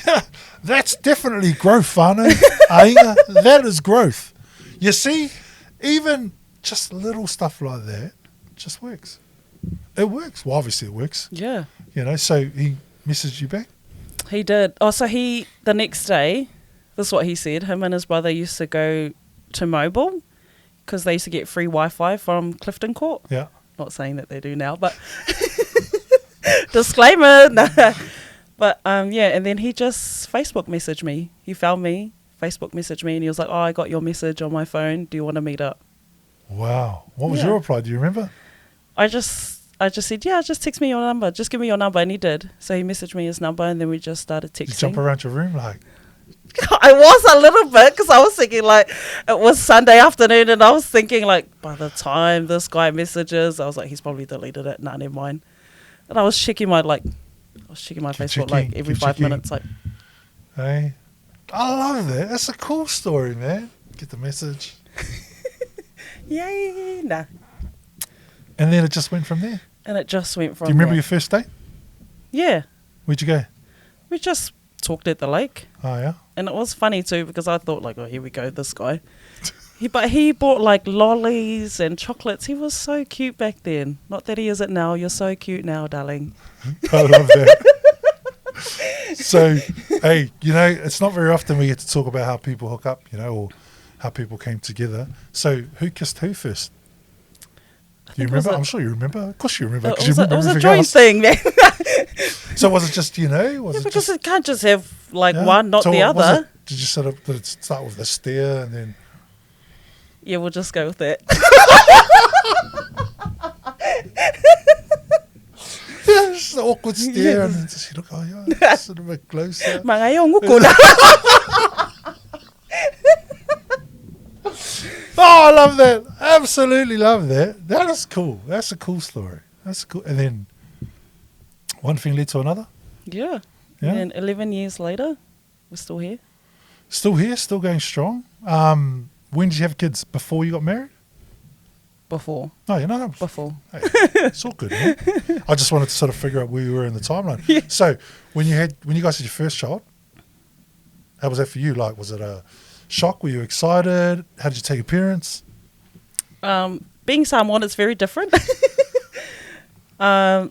Yeah, that's definitely growth, whānau. Ainga, that is growth. You see, even just little stuff like that just works. It works. Well, obviously it works. Yeah. So he messaged you back? He did. Oh, so the next day, this is what he said, him and his brother used to go to Mobile because they used to get free Wi-Fi from Clifton Court. Yeah. Not saying that they do now, but disclaimer. No. But and then he just Facebook messaged me. He found me, Facebook messaged me, and he was like, oh, I got your message on my phone. Do you want to meet up? Wow. What was your reply? Do you remember? I just said, yeah, just text me your number. Just give me your number. And he did. So he messaged me his number, and then we just started texting. Did you jump around your room like? I was a little bit, because I was thinking like it was Sunday afternoon, and I was thinking like by the time this guy messages, I was like, he's probably deleted it. Nah, never mind. And I was checking my Facebook like every 5 minutes. Like, hey, I love that. That's a cool story, man. Get the message. Yay, nah. And then it just went from there. And it just went from. Do you remember there. your first day? Yeah. Where'd you go? We just talked at the lake. Oh yeah. And it was funny too, because I thought like, oh, here we go, this guy. But he bought like lollies and chocolates. He was so cute back then. Not that he isn't now. You're so cute now, darling. I love that. So, hey, it's not very often we get to talk about how people hook up, or how people came together. So, who kissed who first? Do you remember? I'm sure you remember. Of course you remember. It was a joint thing, man. So was it just, because it can't just have like one, not the other. Did it start with the stare and then? Yeah, we'll just go with that. Just an awkward stare, and just look, oh yeah, sort of a bit closer. Mga yung ngukuna. Oh, I love that. Absolutely love that. That is cool. That's a cool story. That's cool. And then one thing led to another. Yeah. Yeah. And 11 years later, we're still here. Still here, still going strong. When did you have kids? Before you got married? Before. Oh, you know, no, Before. hey, it's all good, man. I just wanted to sort of figure out where you were in the timeline. Yeah. So when you guys had your first child, how was that for you? Like, was it a shock? Were you excited? How did you take appearance? Being Samoan, it's very different. I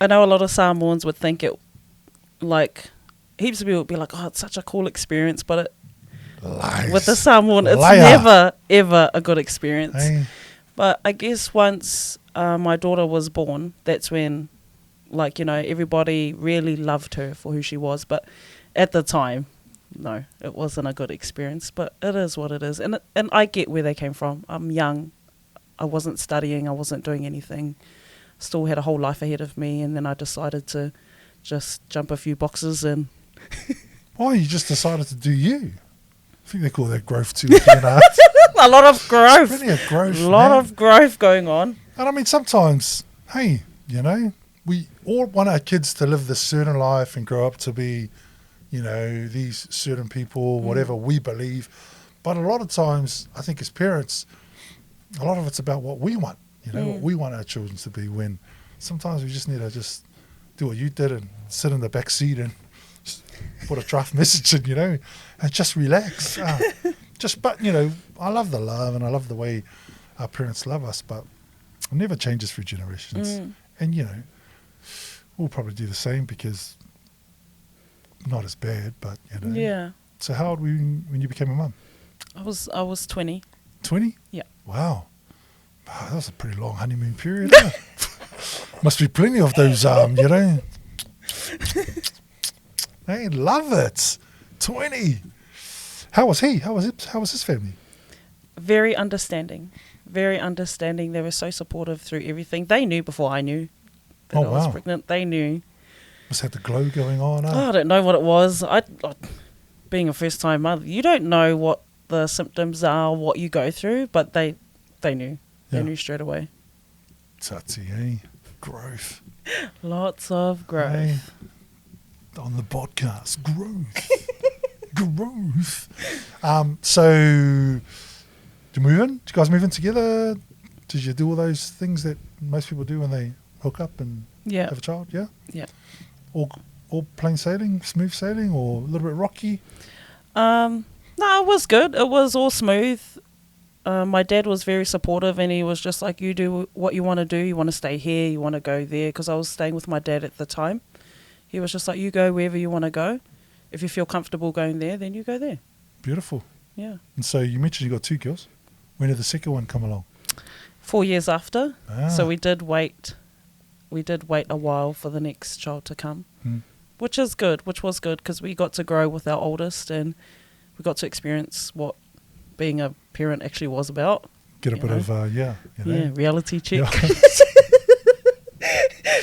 know a lot of Samoans would think it, like, heaps of people would be like, oh, it's such a cool experience, but Lies. with the Samoan, it's Liar. never, ever a good experience. Hey. But I guess once my daughter was born, that's when, like, you know, everybody really loved her for who she was. But at the time, no, it wasn't a good experience. But it is what it is. And I get where they came from. I'm young. I wasn't studying. I wasn't doing anything. Still had a whole life ahead of me. And then I decided to just jump a few boxes and... Oh, you just decided to do you. I think they call that growth too. You know? a lot of growth. Plenty of growth, A lot man. of growth going on. And I mean, sometimes, hey, you know, we all want our kids to live this certain life and grow up to be, you know, these certain people, whatever we believe. But a lot of times, I think as parents, a lot of it's about what we want, you know, what we want our children to be, when sometimes we just need to just do what you did and sit in the back seat and just put a draft message in, you know, and just relax. But, you know, I love the love and I love the way our parents love us, but it never changes through generations. And, you know, we'll probably do the same because not as bad, but, you know. Yeah. So how old were you when you became a mum? I was 20. 20? Yeah. Wow. That was a pretty long honeymoon period. Huh? Must be plenty of those, you know. They love it. 20. How was he? How was it? How was his family? Very understanding. Very understanding. They were so supportive through everything. They knew before I knew that I was pregnant. They knew. Must have the glow going on. Oh, I don't know what it was. Being a first-time mother, you don't know what the symptoms are, what you go through, but they knew. They knew straight away. Tatyana, growth. Lots of growth. Hey, on the podcast, growth. Growth. So, did you move in? Did you guys move in together? Did you do all those things that most people do when they hook up and have a child? Yeah? Yeah. All plain sailing, smooth sailing, or a little bit rocky? No, it was good. It was all smooth. My dad was very supportive, and he was just like, you do what you want to do. You want to stay here, you want to go there, because I was staying with my dad at the time. He was just like, you go wherever you want to go. If you feel comfortable going there, then you go there. Beautiful. Yeah. And so you mentioned you got 2 girls. When did the second one come along? 4 years after. Ah. So we did wait a while for the next child to come, which was good, because we got to grow with our oldest, and we got to experience what being a parent actually was about. Get a bit of, reality check. Yeah.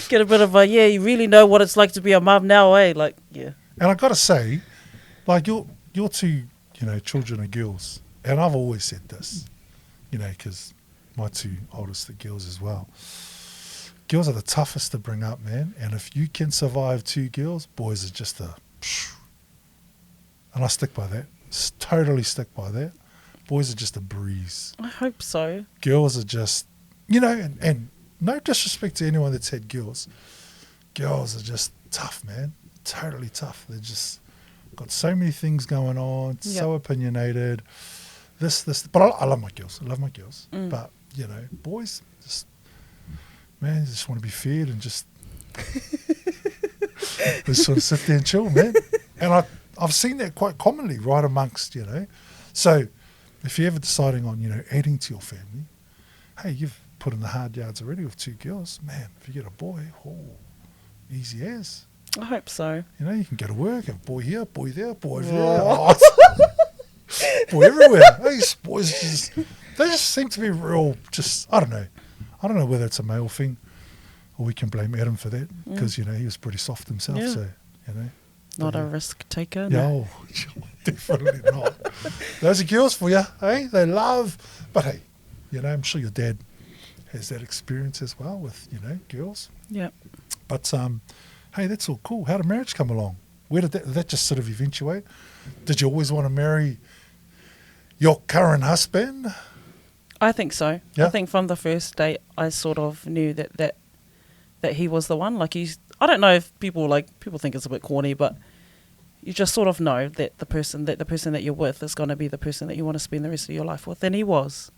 Get a bit of you really know what it's like to be a mum now, eh? Like, yeah. And I got to say, like, your 2, you know, children are girls. And I've always said this, you know, because my 2 oldest are girls as well. Girls are the toughest to bring up, man. And if you can survive 2 girls, boys are just and I stick by that. Totally stick by that. Boys are just a breeze. I hope so. Girls are just, you know, and no disrespect to anyone that's had girls. Girls are just tough, man. Totally tough. They're just got so many things going on, so opinionated. This. But I love my girls. I love my girls. But, you know, boys, just, man, they just want to be fed and just just want to sit there and chill, man. And I've seen that quite commonly right amongst, you know. So if you're ever deciding on, you know, adding to your family, hey, you've put in the hard yards already with 2 girls. Man, if you get a boy, easy as. I hope so. You know, you can go to work, have a boy here, boy there, boy there. Oh. people everywhere. These boys they just seem to be real. Just I don't know whether it's a male thing, or we can blame Adam for that because he was pretty soft himself. Yeah. So Not a risk taker. yeah, No. definitely not. Those are girls for you, eh? They love, but hey, I'm sure your dad has that experience as well with girls. Yeah. But hey, that's all cool. How did marriage come along? Where did that just sort of eventuate? Did you always want to marry your current husband? I think so. Yeah? I think from the first date, I sort of knew that he was the one. Like I don't know if people think it's a bit corny, but you just sort of know that the person that you're with is going to be the person that you want to spend the rest of your life with. And he was.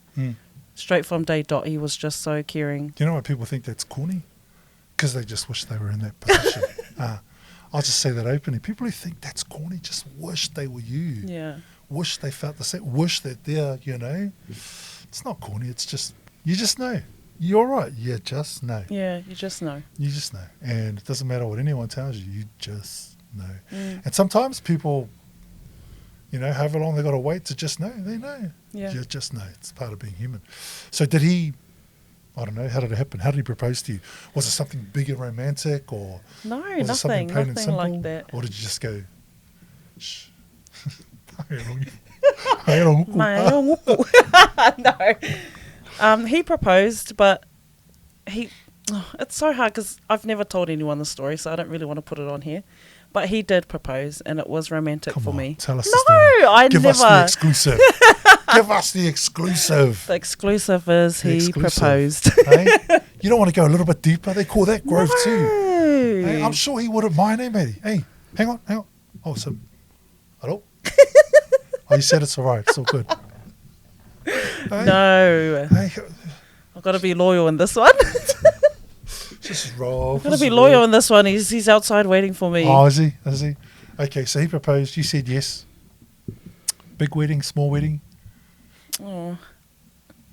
Straight from day dot, he was just so caring. Do you know why people think that's corny? Because they just wish they were in that position. I'll just say that openly. People who think that's corny just wish they were you. Yeah. Wish they felt the same. Wish that they're, It's not corny. It's just, you just know. You're right. You just know. Yeah, you just know. You just know. And it doesn't matter what anyone tells you. You just know. And sometimes people, however long they got to wait to just know, they know. Yeah. You just know. It's part of being human. So did he, I don't know, how did it happen? How did he propose to you? Was it something big and romantic, or No, was it something plain and nothing simple? like that. Or did you just go, shh? No. He proposed, but it's so hard because I've never told anyone the story, so I don't really want to put it on here. But he did propose, and it was romantic for me. Tell us No, the story. I Give never. us the exclusive. Give us the exclusive. The exclusive is The he exclusive. proposed. Hey? You don't want to go a little bit deeper? They call that growth too. Hey, No. I'm sure he wouldn't mind, matey? Hey, hang on. Oh, so, hello? Oh, you said it's all right. It's all good. Hey? No. Hey, I've got to be loyal in this one. just roll. I've got to be loyal in this one. He's outside waiting for me. Oh, is he? Okay, so he proposed. You said yes. Big wedding, small wedding, Oh.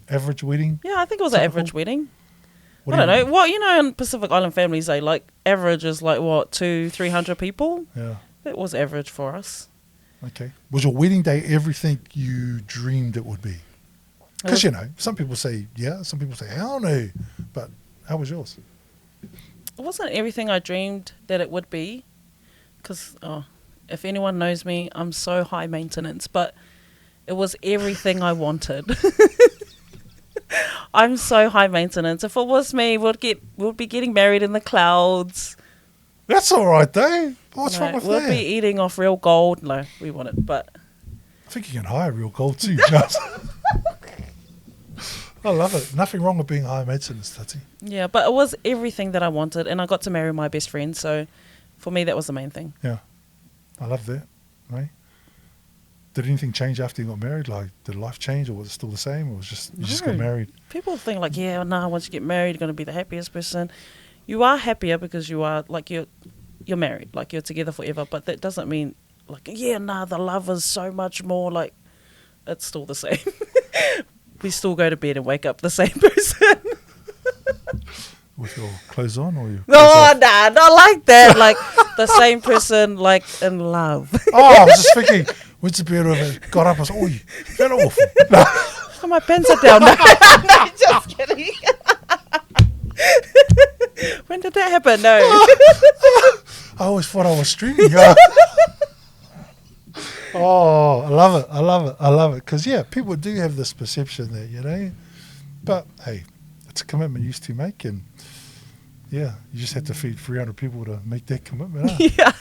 average wedding. Yeah, I think it was an Typical? average wedding. What I do you- don't know. What, in Pacific Island families, they average is 200-300 people. Yeah. That was average for us. Okay. Was your wedding day everything you dreamed it would be? Because, some people say yeah, some people say hell no. But how was yours? It wasn't everything I dreamed that it would be. Because, if anyone knows me, I'm so high maintenance. But it was everything I wanted. I'm so high maintenance. If it was me, we'd be getting married in the clouds. That's all right, though. What's wrong with We'll that? be eating off real gold. No, we want it, but I think you can hire real gold too. I love it. Nothing wrong with being high maintenance, Tati. yeah. But it was everything that I wanted, and I got to marry my best friend. So, for me, that was the main thing. Yeah. I love that. Right? Did anything change after you got married? Did life change, or was it still the same, or was you just got No. married? People think once you get married, you're going to be the happiest person. You are happier because you are you're married, you're together forever. But that doesn't mean the love is so much more. It's still the same. We still go to bed and wake up the same person. With your clothes on, or you? Not like that. The same person, in love. Oh, I was just thinking, when's the period of it got up? I was like, oh, you fell off. Oh, my pants are down. No, just kidding. When did that happen? No. I always thought I was streaming. Oh, I love it. Because, people do have this perception that, but hey, it's a commitment you used to make, and you just had to feed 300 people to make that commitment. Huh? Yeah.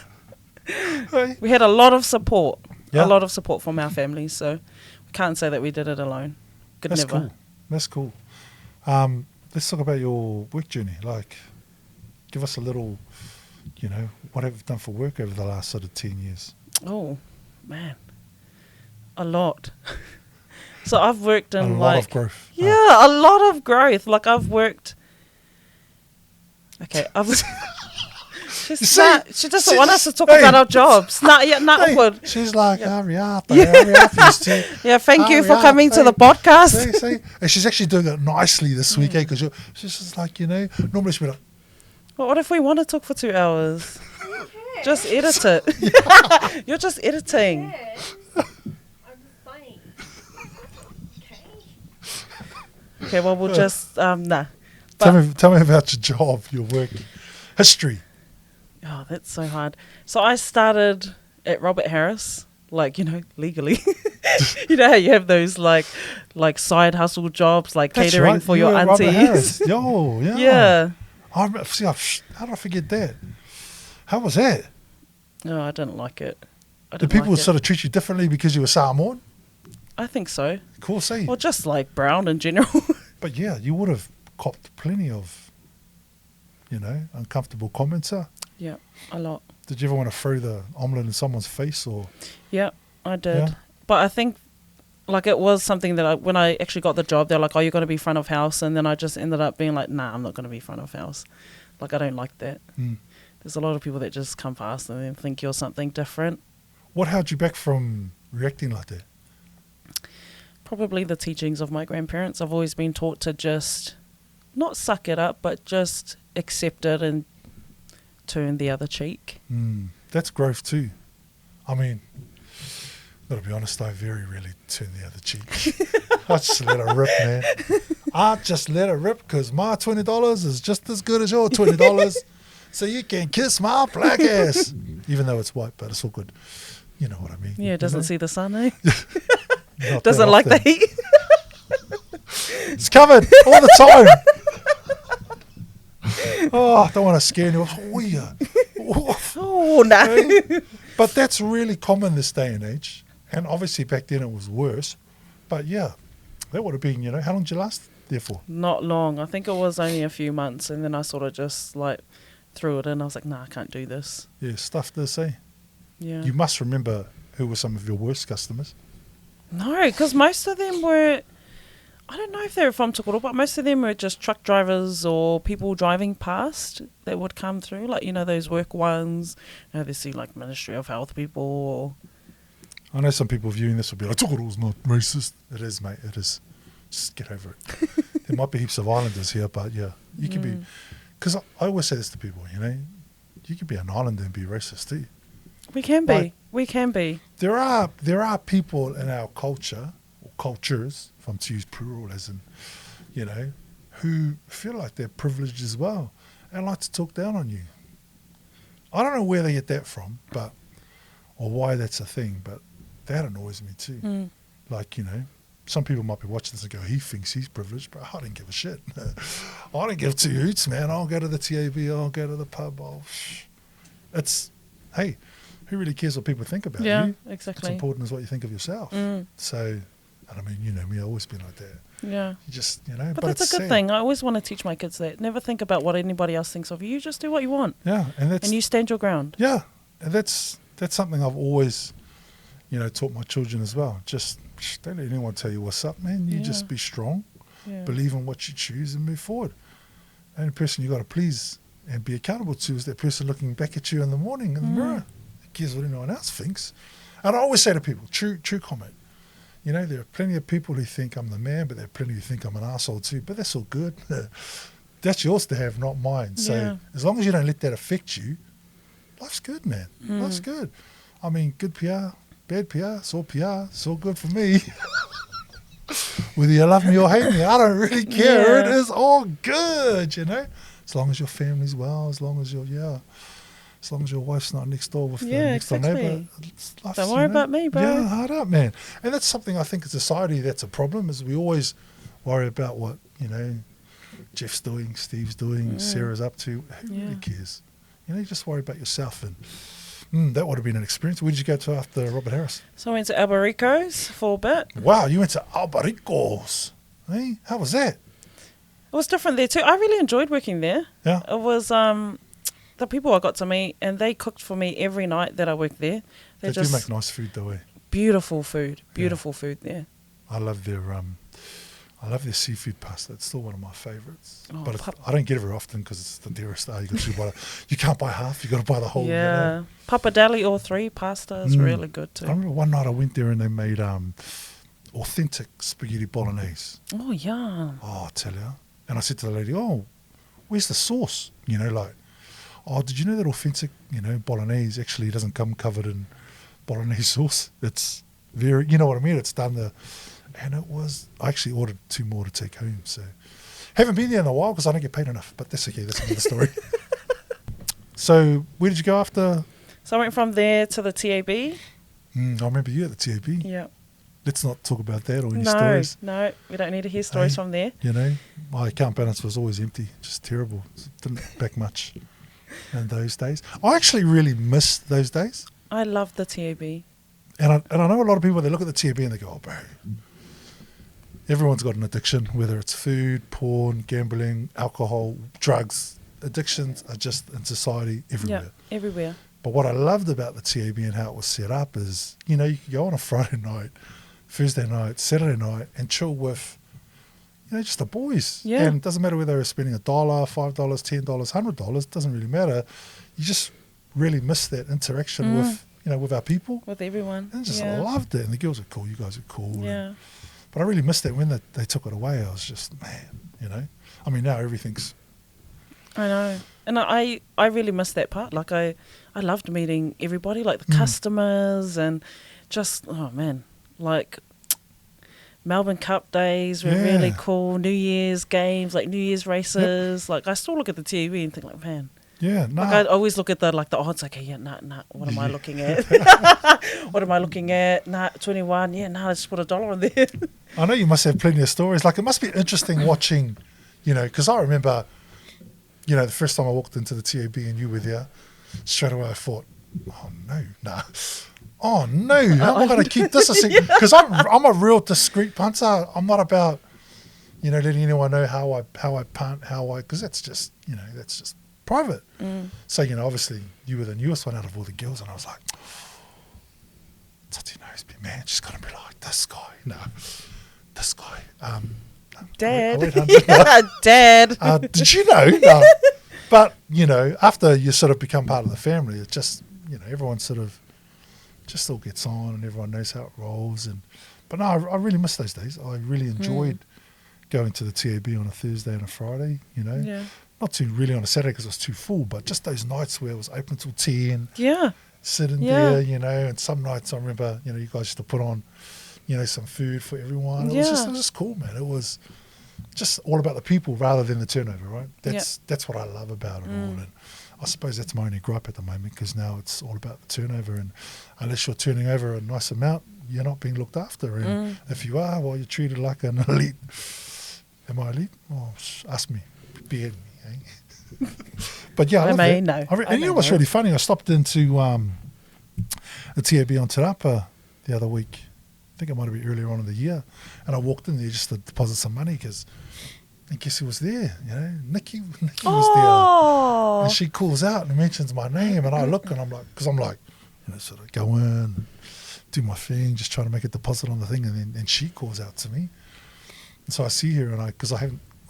Hey? We had a lot of support. Yeah. A lot of support from our family, so we can't say that we did it alone. That's Never. cool. That's cool. Let's talk about your work journey. Give us a little, what have you done for work over the last sort of 10 years? Oh, man. A lot. So I've worked in A lot of growth. Yeah, a lot of growth. I've worked. Okay, she doesn't want us to talk about our jobs. Awkward. She's like, hurry up, used to. Yeah, thank you Hurry for up, coming to the podcast. See? And she's actually doing it nicely this week, because she's just like, normally she'd be like, Well, what if we want to talk for 2 hours? Just edit it. You're just editing. I'm just funny. Okay, well, we'll just, nah. Tell me about your job, your work history. Oh, that's so hard. So I started at Robert Harris, like, legally. You know how you have those, like side hustle jobs, like That's catering right. for You your were Robert aunties. Harris. Yo, yeah. Yeah. How did I forget that? How was that? No, I didn't like it. Did people sort of treat you differently because you were Samoan? I think so. Of course, eh? Or just like brown in general. But yeah, you would have copped plenty of, uncomfortable comments. Yeah, a lot. Did you ever want to throw the omelette in someone's face or? Yeah, I did. Yeah. But I think, like, it was something that when I actually got the job, they're like, oh, you're going to be front of house. And then I just ended up being like, nah, I'm not going to be front of house. Like, I don't like that. Mm. There's a lot of people that just come past and then think you're something different. What held you back from reacting like that? Probably the teachings of my grandparents. I've always been taught to just not suck it up, but just accept it and turn the other cheek. That's growth too. I mean, gotta be honest, I very rarely turn the other cheek. I just let it rip, man. I just let it rip because my $20 is just as good as your $20. So you can kiss my black ass. Even though it's white, but it's all good. You know what I mean. Yeah, it doesn't see the sun, eh? Not Doesn't that like the often. heat. It's covered all the time. Oh, I don't want to scare you. Oh, yeah. Oh, no. Hey? But that's really common this day and age. And obviously back then it was worse. But yeah, that would have been, how long did you last there for? Not long. I think it was only a few months. And then I sort of just threw it in. I was like, nah, I can't do this. Yeah, stuff this, eh? Yeah. You must remember who were some of your worst customers. No, because most of them were, I don't know if they were from Tokoro, but most of them were just truck drivers or people driving past that would come through. Like, those work ones. They see like Ministry of Health people or... I know some people viewing this will be like, Tokoro's not racist. It is, mate. It is. Just get over it. There might be heaps of islanders here, but yeah, you can be... Because I always say this to people, you can be an islander and be racist too. We can be. Like, We can be. There are people in our culture, or cultures, if I'm to use plural as in, who feel like they're privileged as well and like to talk down on you. I don't know where they get that from, or why that's a thing, but that annoys me too. Like, some people might be watching this and go, he thinks he's privileged, but I don't give a shit. I don't give two hoots, man. I'll go to the TAB, I'll go to the pub. Hey, who really cares what people think about you? Yeah, exactly. What's important is what you think of yourself. So, and I mean, me, I've always been like that. Yeah. You just, But it's that's a good sad. thing. I always want to teach my kids that. Never think about what anybody else thinks of you. You just do what you want. Yeah, and you stand your ground. Yeah, and that's something I've always, taught my children as well. Just don't let anyone tell you what's up, man. You just be strong, believe in what you choose, and move forward. The only person you got to please and be accountable to is that person looking back at you in the morning in the mirror. Who cares what anyone else thinks? And I always say to people, true comment. There are plenty of people who think I'm the man, but there are plenty who think I'm an arsehole too. But that's all good. That's yours to have, not mine. So as long as you don't let that affect you, life's good, man. Life's good. I mean, good PR, bad PR, it's all PR. It's all good for me. Whether you love me or hate me, I don't really care. Yeah. It is all good, As long as your family's well, as long as your wife's not next door with the next door neighbour. Don't worry about me, bro. Yeah, hard up, man. And that's something I think in society that's a problem, is we always worry about what, Jeff's doing, Steve's doing, Sarah's up to. Who really cares? You just worry about yourself. And that would have been an experience. Where did you go to after Robert Harris? So I went to Albarico's for a bit. Wow, you went to Albarico's. Hey, how was that? It was different there too. I really enjoyed working there. Yeah. It was the people I got to meet, and they cooked for me every night that I worked there. They do make nice food though, eh? Beautiful food there. I love their seafood pasta. It's still one of my favourites. Oh, But I don't get it very often because it's the dearest. You can't buy half. You got to buy the whole. Yeah. Pappardelle or 3 pasta is really good too. I remember one night I went there and they made authentic spaghetti bolognese. Oh, yeah. Oh, I tell you. And I said to the lady, "Oh, where's the sauce?" Oh, did you know that authentic, bolognese actually doesn't come covered in bolognese sauce? It's very, you know what I mean? It's done And I actually ordered 2 more to take home. So haven't been there in a while because I don't get paid enough. But that's okay. That's another story. So where did you go after? So I went from there to the TAB. I remember you at the TAB. Yeah. Let's not talk about that or any stories. No, we don't need to hear stories from there. You know, my account balance was always empty. Just terrible. Didn't back much in those days. I actually really miss those days. I love the TAB. And I know a lot of people, they look at the TAB and they go, oh, bro, everyone's got an addiction, whether it's food, porn, gambling, alcohol, drugs. Addictions are just in society everywhere. Yeah, everywhere. But what I loved about the TAB and how it was set up is, you know, you could go on a Friday night, Thursday night, Saturday night and chill with, you know, just the boys. Yeah. And it doesn't matter whether they're spending $1, $5, $10, $100, doesn't really matter. You just really miss that interaction with, you know, with our people. With everyone. And I loved it. And the girls are cool, you guys are cool. Yeah. But I really missed that when they took it away. I was just, man, you know. I mean, now everything's... I know. And I really miss that part. Like, I loved meeting everybody, like the customers and just, oh, man, like Melbourne Cup days were really cool. New Year's games, like New Year's races. Like, I still look at the TV and think, like, man. Yeah, no. Like, I always look at the odds, like, yeah, nah, what am I looking at? What am I looking at? 21, just put $1 on there. I know you must have plenty of stories. Like, it must be interesting watching, you know, because I remember... You know, the first time I walked into the TAB and you were there, straight away I thought, oh no, how am I going to keep this a secret? Because I'm a real discreet punter. I'm not about, you know, letting anyone know how I punt, because that's just, you know, that's just private. So, you know, obviously you were the newest one out of all the girls, and I was like, Tati knows me, man. She's going to be like, this guy. Dad. Dad. Did you know? No. But, you know, after you sort of become part of the family, it's just, you know, everyone sort of just all gets on and everyone knows how it rolls. But no, I really miss those days. I really enjoyed going to the TAB on a Thursday and a Friday, you know. Yeah. Not too really on a Saturday because it was too full, but just those nights where it was open till 10. Yeah. Sitting there, you know, and some nights I remember, you know, you guys used to put on, you know, some food for everyone. It was just cool, man. It was just all about the people rather than the turnover, right? That's what I love about it all. And I suppose that's my only gripe at the moment, because now it's all about the turnover, and unless you're turning over a nice amount, you're not being looked after. And if you are, well, you're treated like an elite. Am I elite? Well, ask me. Beard me, eh? But yeah, I love that. No. And you know what's really funny? I stopped into the TAB on Te Rapa the other week. I think it might have been earlier on in the year. And I walked in there just to deposit some money, and guess who was there? You know, Nikki was there. And she calls out and mentions my name, and I look and I'm like, because I'm like, you know, sort of go in and do my thing, just trying to make a deposit on the thing, and then she calls out to me. And so I see her, and I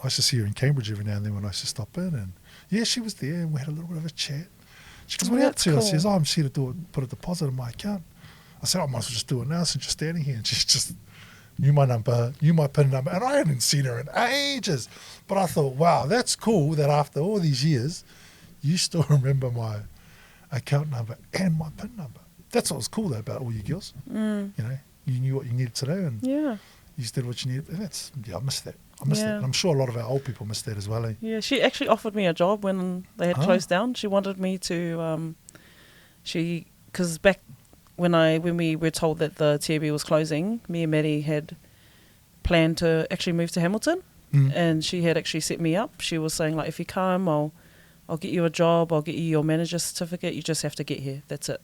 used to see her in Cambridge every now and then when I used to stop in, and she was there, and we had a little bit of a chat. She goes, what are you up to? Cool. I says, I'm just here to put a deposit in my account. I said, I might as well just do it now since you're standing here. And she just knew my number, knew my PIN number, and I hadn't seen her in ages. But I thought, wow, that's cool that after all these years, you still remember my account number and my PIN number. That's what was cool though about all you girls. You know, you knew what you needed to know, and you just did what you needed. And I miss that. I miss that. And I'm sure a lot of our old people miss that as well. Eh? Yeah, she actually offered me a job when they had closed down. She wanted me to, because back when we were told that the TAB was closing, me and Maddie had planned to actually move to Hamilton, and she had actually set me up. She was saying, like, if you come, I'll get you a job, I'll get you your manager certificate. You just have to get here. That's it,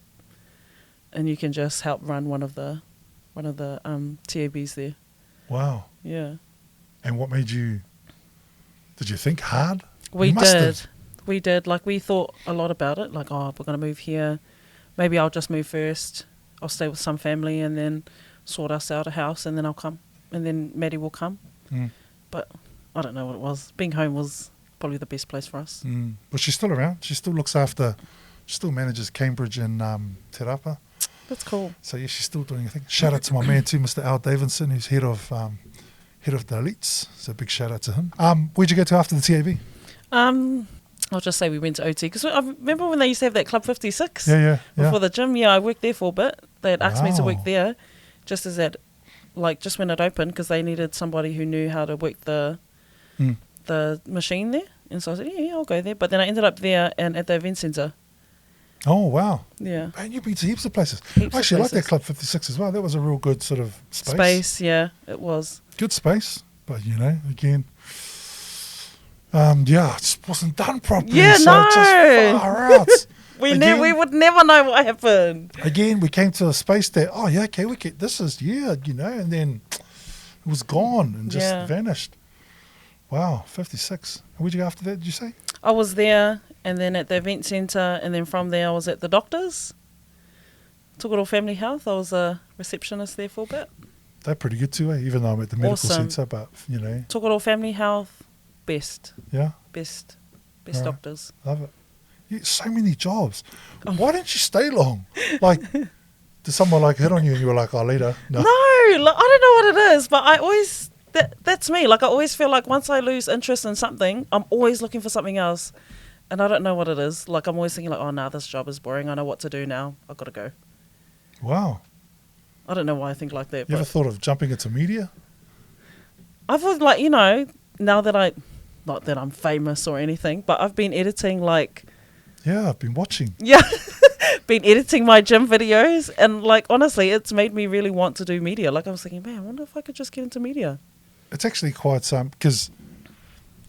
and you can just help run one of the TABs there. Wow. Yeah. And what made you? Did you think hard? We did. Like, we thought a lot about it. Like, we're going to move here. Maybe I'll just move first. I'll stay with some family and then sort us out a house, and then I'll come. And then Maddie will come. But I don't know what it was. Being home was probably the best place for us. But she's still around. She still looks after, she still manages Cambridge and Te Rapa. That's cool. So yeah, she's still doing a thing. Shout out to my man too, Mr. Al Davidson, who's head of the elites. So big shout out to him. Where'd you go to after the TAB? I'll just say we went to OT, because I remember when they used to have that Club 56 before the gym. Yeah, I worked there for a bit. They had asked me to work there, just as that like just when it opened, because they needed somebody who knew how to work the machine there. And so I said, yeah, I'll go there. But then I ended up there and at the event centre. Oh, wow. Yeah. Man, you've been to heaps of places. Heaps Actually, I of like that places. Club 56 as well. That was a real good sort of space. Space, yeah, it was. Good space. But, again, it just wasn't done properly. Yeah, so no. It just far out. We Again- we would never know what happened. Again, we came to a space that, this is, and then it was gone and just Yeah. vanished. Wow, 56. Where'd you go after that, did you say? I was there, and then at the event centre, and then from there I was at the doctor's. Took it all family health. I was a receptionist there for a bit. They're pretty good too, even though I'm at the medical Awesome. centre, but, Took it all family health. Best yeah, Right. Doctors. love it. So many jobs. Oh. Why didn't you stay long? Like, did someone hit on you and you were like, oh, later? No, like, I don't know what it is, but I always that's me. Like, I always feel like once I lose interest in something, I'm always looking for something else, and I don't know what it is. Like, I'm always thinking like, oh, this job is boring. I know what to do now. I've got to go. Wow. I don't know why I think like that. You ever thought of jumping into media? I've always, now that not that I'm famous or anything, but I've been editing Yeah, I've been watching. been editing my gym videos, and honestly, it's made me really want to do media. I was thinking, man, I wonder if I could just get into media. It's actually quite because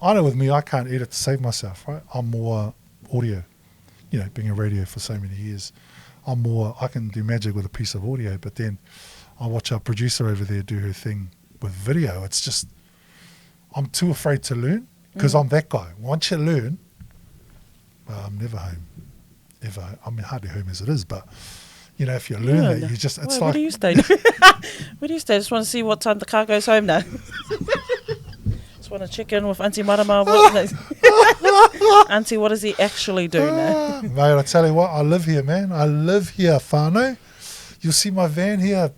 I know with me, I can't edit to save myself, right? I'm more audio, being a radio for so many years. I can do magic with a piece of audio, but then I watch our producer over there do her thing with video. It's just, I'm too afraid to learn because I'm that guy. Once you learn, I'm never home. Ever. I mean, hardly home as it is, but, if you learn that, you just, it's Where like. do you stay? Where do you stay? I just want to see what time the car goes home now. Just want to check in with Auntie Marama. Auntie, what does he actually do now? Mate, I tell you what, I live here, man. I live here, whānau. You'll see my van here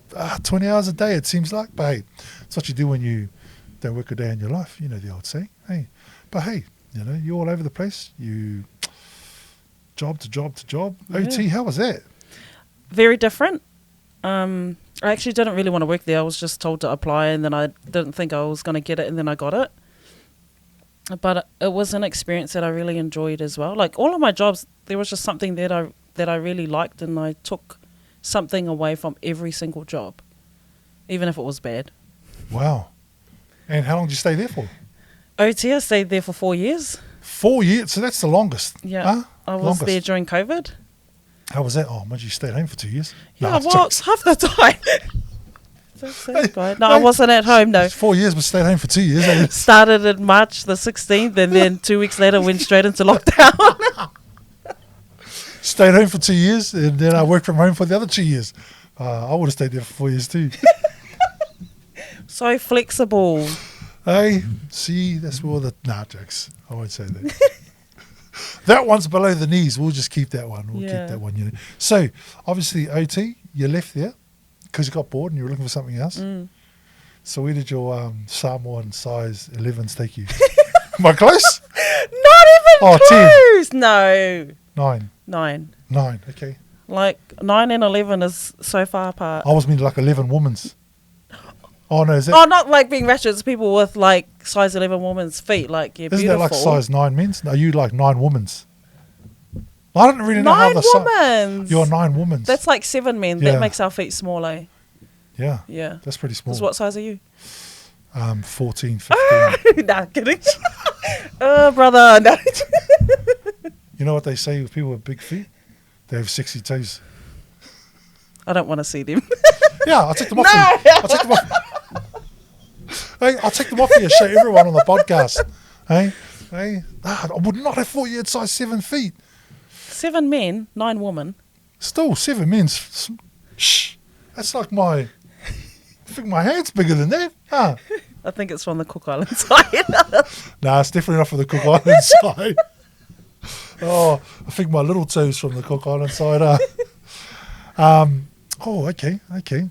20 hours a day, it seems like. But hey, it's what you do when you don't work a day in your life. You know the old saying. Hey, but hey, you're all over the place. You job to job to job. Yeah. OT, how was that? Very different. I actually didn't really want to work there. I was just told to apply, and then I didn't think I was going to get it, and then I got it. But it was an experience that I really enjoyed as well. All of my jobs, there was just something that I really liked, and I took something away from every single job, even if it was bad. Wow. And how long did you stay there for? OT, I stayed there for 4 years. 4 years? So that's the longest. Yeah. Huh? I was Longest. there during COVID. How was that? Oh, you stayed home for 2 years? Yeah, Nah, it's well, jokes. half the time. No, I wasn't at home, no. 4 years, but stayed home for 2 years. eh? Started in March the 16th, and then 2 weeks later went straight into lockdown. Stayed home for 2 years, and then I worked from home for the other 2 years. I would have stayed there for 4 years too. So flexible. Hey, see, that's where all the jokes. I won't say that. That one's below the knees. We'll just keep that one. We'll Yeah. keep that one. So, obviously, OT, you left there because you got bored and you were looking for something else. So, where did your Samoan size 11s take you? Am I close? Not even Oh, 10. close. No. 9. 9. Okay. 9 and 11 is so far apart. I was meaning 11 women's. Oh, no, is that? Oh, not being ratchet. It's people with size 11 woman's feet. You're beautiful. Isn't that size 9 men's? No, you 9 women's. I don't really know 9 how the size. women's. You're 9 women's. That's 7 men. Yeah. That makes our feet small, eh? Yeah. Yeah. That's pretty small. 'Cause what size are you? 14, 15. Nah, kidding. Oh, brother. No. You know what they say with people with big feet? They have sexy toes. I don't want to see them. Yeah, I'll take them off. I'll take them off. Hey, I'll take them off here, show everyone on the podcast. Hey, I would not have thought you had size 7 feet. 7 men, 9 women. Still, 7 men's. Shh. That's I think my hand's bigger than that. Huh? I think it's from the Cook Island side. Nah, it's definitely not from the Cook Island side. Oh, I think my little toes from the Cook Island side. Okay.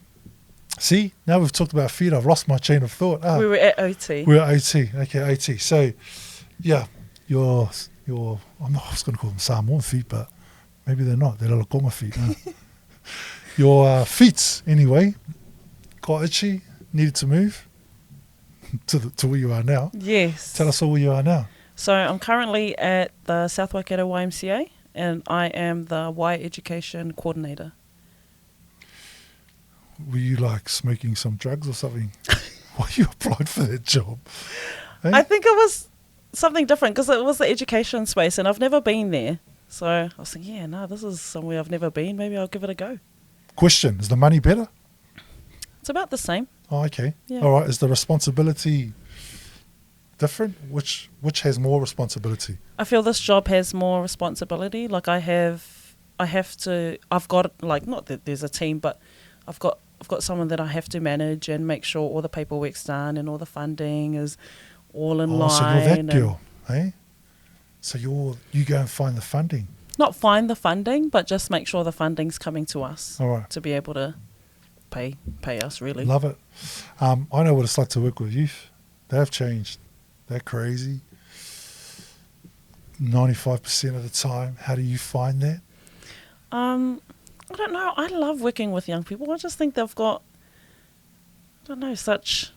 See, now we've talked about feet. I've lost my chain of thought. We were at OT. We're at OT. Okay, OT. So, yeah, your I was going to call them Samoan feet, but maybe they're not. They're Lalakoma feet. Your feet, anyway, got itchy. needed to move to where you are now. Yes. Tell us all where you are now. So I'm currently at the South Waikato YMCA, and I am the Y Education Coordinator. Were you like smoking some drugs or something while you applied for that job? Eh? I think it was something different because it was the education space, and I've never been there. So I was thinking, yeah, no, this is somewhere I've never been. Maybe I'll give it a go. Question, is the money better? It's about the same. Oh, okay. Yeah. All right, is the responsibility different? Which has more responsibility? I feel this job has more responsibility. Like I've got, like, not that there's a team, but I've got someone that I have to manage and make sure all the paperwork's done and all the funding is all in line. So you're that girl, eh? So you go and find the funding. Not find the funding, but just make sure the funding's coming to us. All right. To be able to pay us, really. Love it. I know what it's like to work with youth. They've changed. They're crazy. 95% of the time. How do you find that? I don't know. I love working with young people. I just think they've got, I don't know, such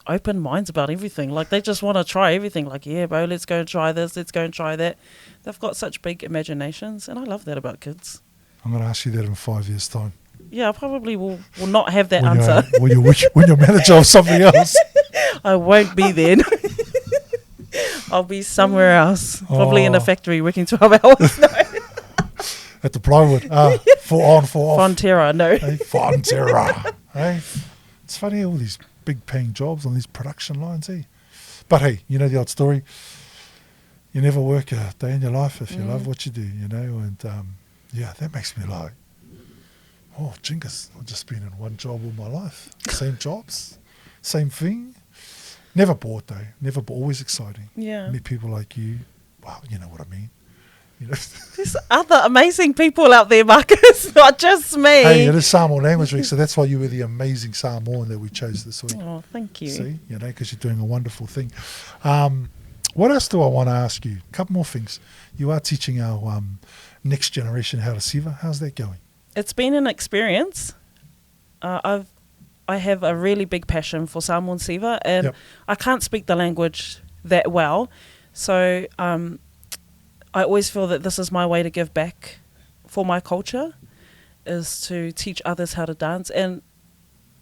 open minds about everything. Like they just want to try everything. Like, yeah, bro, let's go and try this. Let's go and try that. They've got such big imaginations, and I love that about kids. I'm going to ask you that in 5 years' time. Yeah, I probably will not have that answer. When you're manager of something else. I won't be then. I'll be somewhere else, probably in a factory working 12 hours. No. At the plywood. For on, for off. Fonterra, no. Hey, Fonterra. Hey, it's funny, all these big paying jobs on these production lines, eh? But hey, you know the old story. You never work a day in your life if you love what you do, you know, and yeah, that makes me like, oh, jingus, I've just been in one job all my life. Same jobs, same thing. Never bored though, never bored, always exciting. Yeah. Meet people like you, wow, you know what I mean. You know. There's other amazing people out there, Marcus, not just me. Hey, it is Samoan Language Week, so that's why you were the amazing Samoan that we chose this week. Oh, thank you. See, you know, because you're doing a wonderful thing. What else do I want to ask you? A couple more things. You are teaching our next generation how to Siva. How's that going? It's been an experience. I have a really big passion for Samoan Siva, and Yep. I can't speak the language that well, so I always feel that this is my way to give back for my culture, is to teach others how to dance. And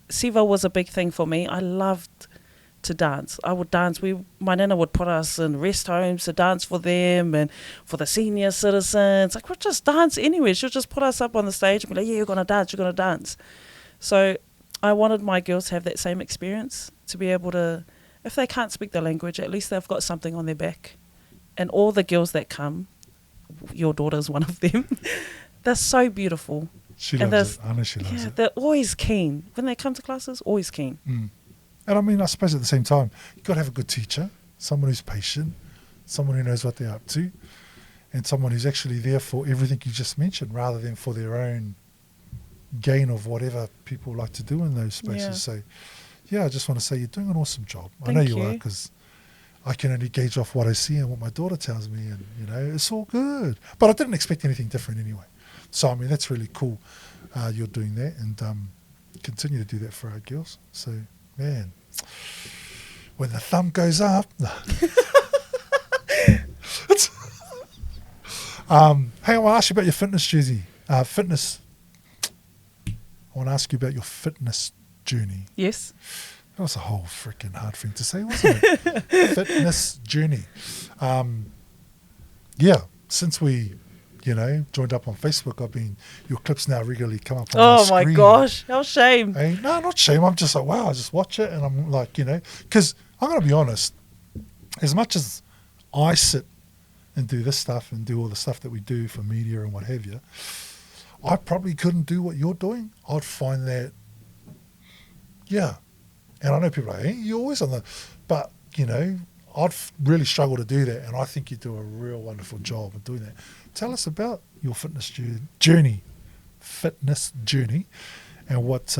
Siva was a big thing for me. I loved to dance. I would dance. My nana would put us in rest homes to dance for them and for the senior citizens. Like, we'd just dance anywhere. She'll just put us up on the stage and be like, yeah, you're going to dance, you're going to dance. So I wanted my girls to have that same experience, to be able to, if they can't speak the language, at least they've got something on their back. And all the girls that come, your daughter's one of them, they're so beautiful. She And loves it. I know she loves Yeah, it. they're always keen. When they come to classes, always keen. Mm. And I mean, I suppose at the same time, you've got to have a good teacher, someone who's patient, someone who knows what they're up to, and someone who's actually there for everything you just mentioned, rather than for their own gain of whatever people like to do in those spaces. Yeah. So, yeah, I just want to say you're doing an awesome job. I Thank know you are, you. because I can only gauge off what I see and what my daughter tells me, and, you know, it's all good. But I didn't expect anything different anyway. So, I mean, that's really cool you're doing that, and continue to do that for our girls. So, man, when the thumb goes up... hey, I want to ask you about your fitness jersey. I want to ask you about your fitness journey. Yes. That was a whole freaking hard thing to say, wasn't it? Fitness journey. Yeah, since we, you know, joined up on Facebook, your clips now regularly come up on my Oh screen. my gosh, how shame. Hey, no, not shame. I'm just like, wow, I just watch it and I'm like, you know, because I'm going to be honest, as much as I sit and do this stuff and do all the stuff that we do for media and what have you, I probably couldn't do what you're doing. I'd find that, yeah. And I know people are like, hey, you're always on the, but, you know, I'd really struggle to do that. And I think you do a real wonderful job of doing that. Tell us about your fitness journey, and what,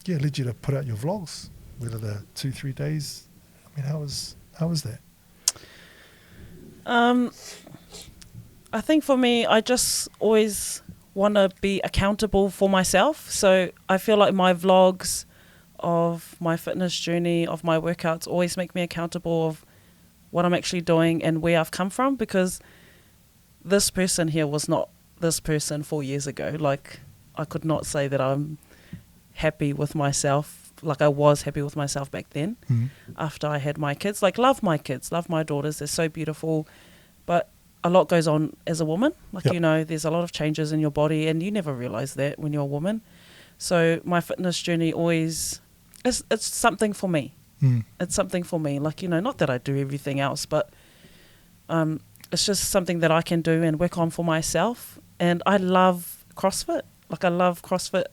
led you to put out your vlogs, whether the 2-3 days. I mean, how was that? I think for me, I just always want to be accountable for myself. So I feel like my vlogs of my fitness journey, of my workouts, always make me accountable of what I'm actually doing and where I've come from, because this person here was not this person 4 years ago. Like, I could not say that I'm happy with myself like I was happy with myself back then after I had my kids. Like, love my kids, love my daughters, they're so beautiful, but a lot goes on as a woman. Like, you know, there's a lot of changes in your body and you never realise that when you're a woman. So my fitness journey always, it's something for me. It's something for me. Like, you know, not that I do everything else, but it's just something that I can do and work on for myself. And I love CrossFit. Like, I love CrossFit.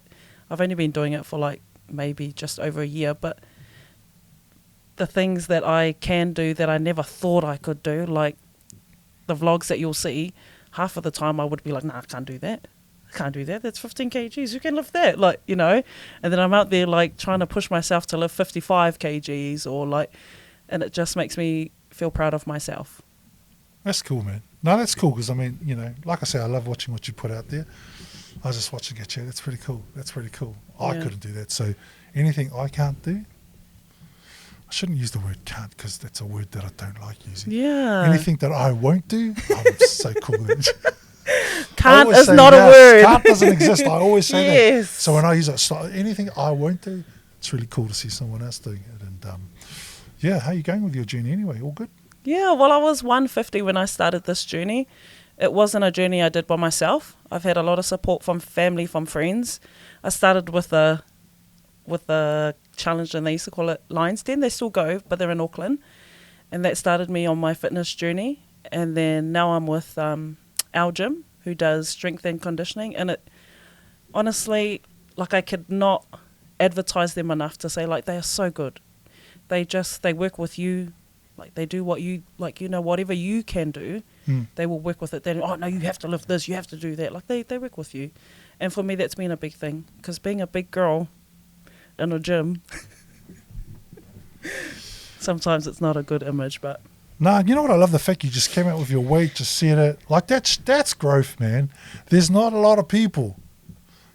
I've only been doing it for like maybe just over a year, but the things that I can do that I never thought I could do, like the vlogs that you'll see, half of the time I would be like, nah, I can't do that. I can't do that. That's 15 kgs. Who can lift that? Like, you know, and then I'm out there like trying to push myself to lift 55 kgs or like, and it just makes me feel proud of myself. That's cool, man. No, that's cool because, I mean, you know, like I say, I love watching what you put out there. I was just watching it, yeah. That's pretty cool. That's pretty cool. I couldn't do that. So anything I can't do, I shouldn't use the word can't because that's a word that I don't like using. Yeah. Anything that I won't do, I'm so cool. Can't is not a word. Can't doesn't exist. I always say Yes. that. So when I use it, anything I won't do, it's really cool to see someone else doing it. And yeah, how are you going with your journey anyway? All good? Yeah, well, I was 150 when I started this journey. It wasn't a journey I did by myself. I've had a lot of support from family, from friends. I started with a challenge, and they used to call it Lions Den. They still go, but they're in Auckland. And that started me on my fitness journey. And then now I'm with our gym, who does strength and conditioning. And it, honestly, like, I could not advertise them enough to say, like, they are so good. They work with you. Like, they do what you, like, you know, whatever you can do, they will work with it. They don't, oh, no, you have to lift this, you have to do that. Like, they work with you. And for me, that's been a big thing. Because being a big girl in a gym, sometimes it's not a good image, but... Nah, you know what? I love the fact you just came out with your weight, just said it. Like, that's growth, man. There's not a lot of people,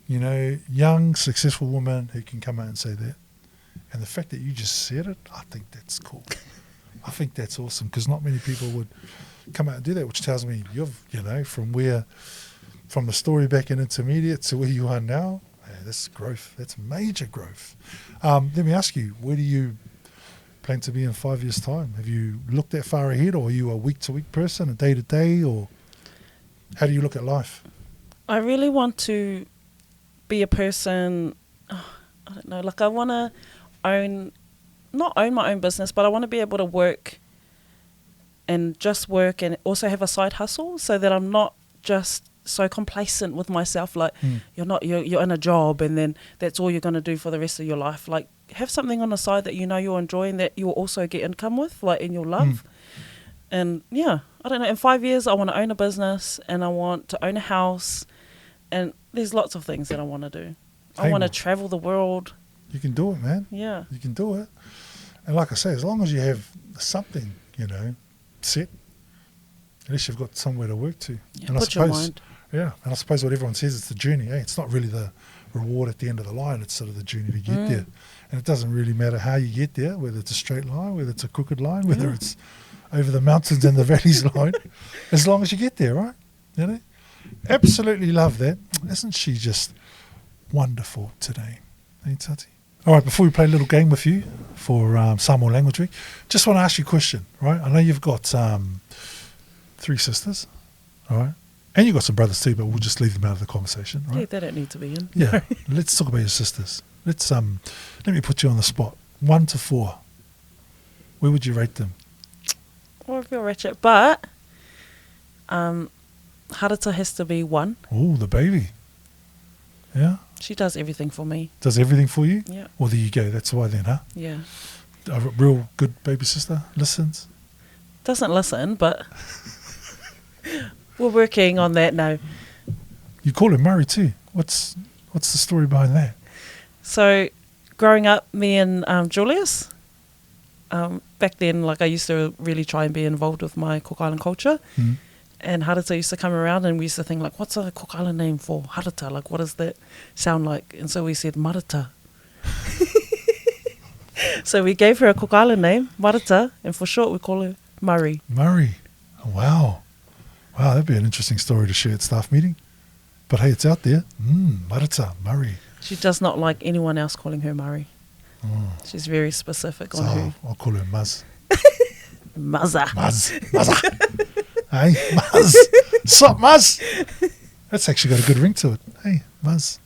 you know, young, successful women who can come out and say that. And the fact that you just said it, I think that's cool. I think that's awesome because not many people would come out and do that, which tells me you've, you know, from the story back in intermediate to where you are now, this is growth. That's major growth. Let me ask you, where do you plan to be in 5 years' time? Have you looked that far ahead, or are you a week-to-week person, a day-to-day, or how do you look at life? I really want to be a person, I don't know, like, I want to not own my own business, but I want to be able to work and also have a side hustle so that I'm not just so complacent with myself. Like, you're in a job and then that's all you're going to do for the rest of your life. Like, have something on the side that you know you'll enjoy and that you'll also get income with, like, and you'll love. And yeah, I don't know, in 5 years I want to own a business and I want to own a house, and there's lots of things that I want to do. I want to travel the world. You can do it, man. Yeah. You can do it. And like I say, as long as you have something, you know, set, at least you've got somewhere to work to. Yeah, and put your mind. Yeah, and I suppose what everyone says, it's the journey. It's not really the reward at the end of the line. It's sort of the journey to get there. And it doesn't really matter how you get there, whether it's a straight line, whether it's a crooked line, whether it's over the mountains and the valleys line, as long as you get there, right? You know? Absolutely love that. Isn't she just wonderful today? Hey, Tati? All right, before we play a little game with you for Samoan Language Week, just want to ask you a question, right? I know you've got 3 sisters, all right? And you've got some brothers too, but we'll just leave them out of the conversation, right? Yeah, they don't need to be in. Yeah, let's talk about your sisters. Let me put you on the spot. 1 to 4. Where would you rate them? Or I feel wretched, but Haruta has to be 1. Oh, the baby. Yeah? She does everything for me. Does everything for you? Yeah. Well, there you go. That's why then, huh? Yeah. A real good baby sister. Listens. Doesn't listen, but we're working on that now. You call him Murray too. What's the story behind that? So, growing up, me and Julius, back then, like, I used to really try and be involved with my Cook Island culture. And Haruta used to come around and we used to think, like, what's a Cook Island name for Haruta? Like, what does that sound like? And so we said, Marata. So we gave her a Cook Island name, Marata, and for short we call her Murray. Murray. Oh, wow. Wow, that'd be an interesting story to share at staff meeting. But hey, it's out there. Marata, Murray. She does not like anyone else calling her Murray. Oh. She's very specific on So who. I'll call her Muzz. Muzza. Muzza. Hey, Muzz. Sup, Muzz? That's actually got a good ring to it. Hey, Muzz.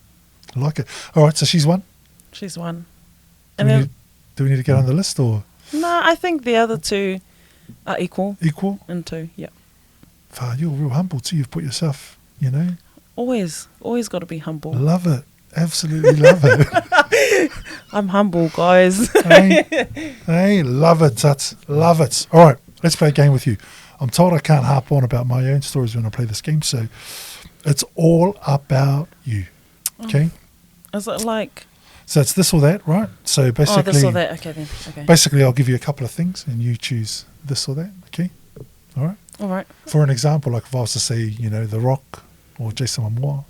I like it. All right, so she's one. She's one. Do And we, then, need, do we need to get on the list or no, I think the other two are equal equal? in two, yeah. You're real humble too. You've put yourself, Always got to be humble. Love it. Absolutely love it. I'm humble, guys. Hey, love it, Tut. Love it. All right, let's play a game with you. I'm told I can't harp on about my own stories when I play this game, so it's all about you. Okay? Is it like... So it's this or that, right? So basically, this or that. Okay, then. Okay. Basically, I'll give you a couple of things, and you choose this or that. Okay? All right? All right. For an example, like if I was to say, The Rock or Jason Momoa,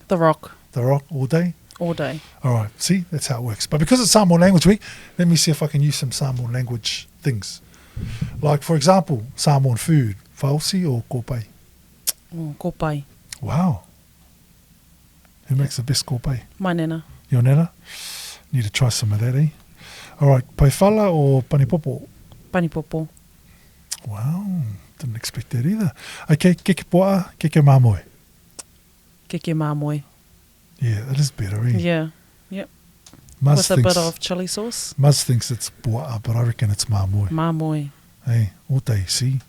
The Rock. The Rock all day. All day. All right, see, that's how it works. But because it's Samoan Language Week, let me see if I can use some Samoan language things. Like, for example, Samoan food, whausi or kopai? Oh, kopai. Wow. Who makes the best kopai? My nana. Your nana? Need to try some of that, eh? All right, paifala or panipopo? Panipopo. Wow, didn't expect that either. Okay, keke poa, keke mamoe. Keke mamoe. Yeah, it is better, eh? Yeah. Yep. Muzz With a thinks, bit of chili sauce. Muzz thinks it's poa, but I reckon it's mamoe. Mamoe. Hey, all day, see?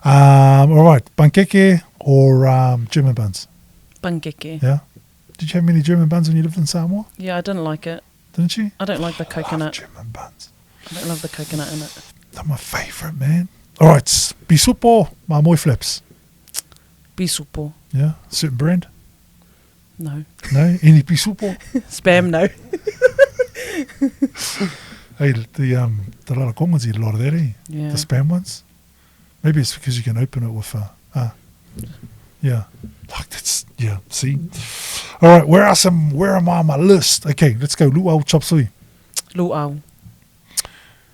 All right, pankeke or German buns? Pankeke. Yeah? Did you have many German buns when you lived in Samoa? Yeah, I didn't like it. Didn't you? I don't like the I love coconut. German buns. I don't love the coconut in it. They're my favourite, man. All right, bisupo, mamoe flaps. Bisupo. Yeah? Certain brand? No. No? Any bisupo? Spam, no. Hey, the Rarakongas eat a lot of that, eh? Yeah. The spam ones. Maybe it's because you can open it with yeah. Like that's, yeah, see? All right, where am I on my list? Okay, let's go. Luau chop suey. Luau.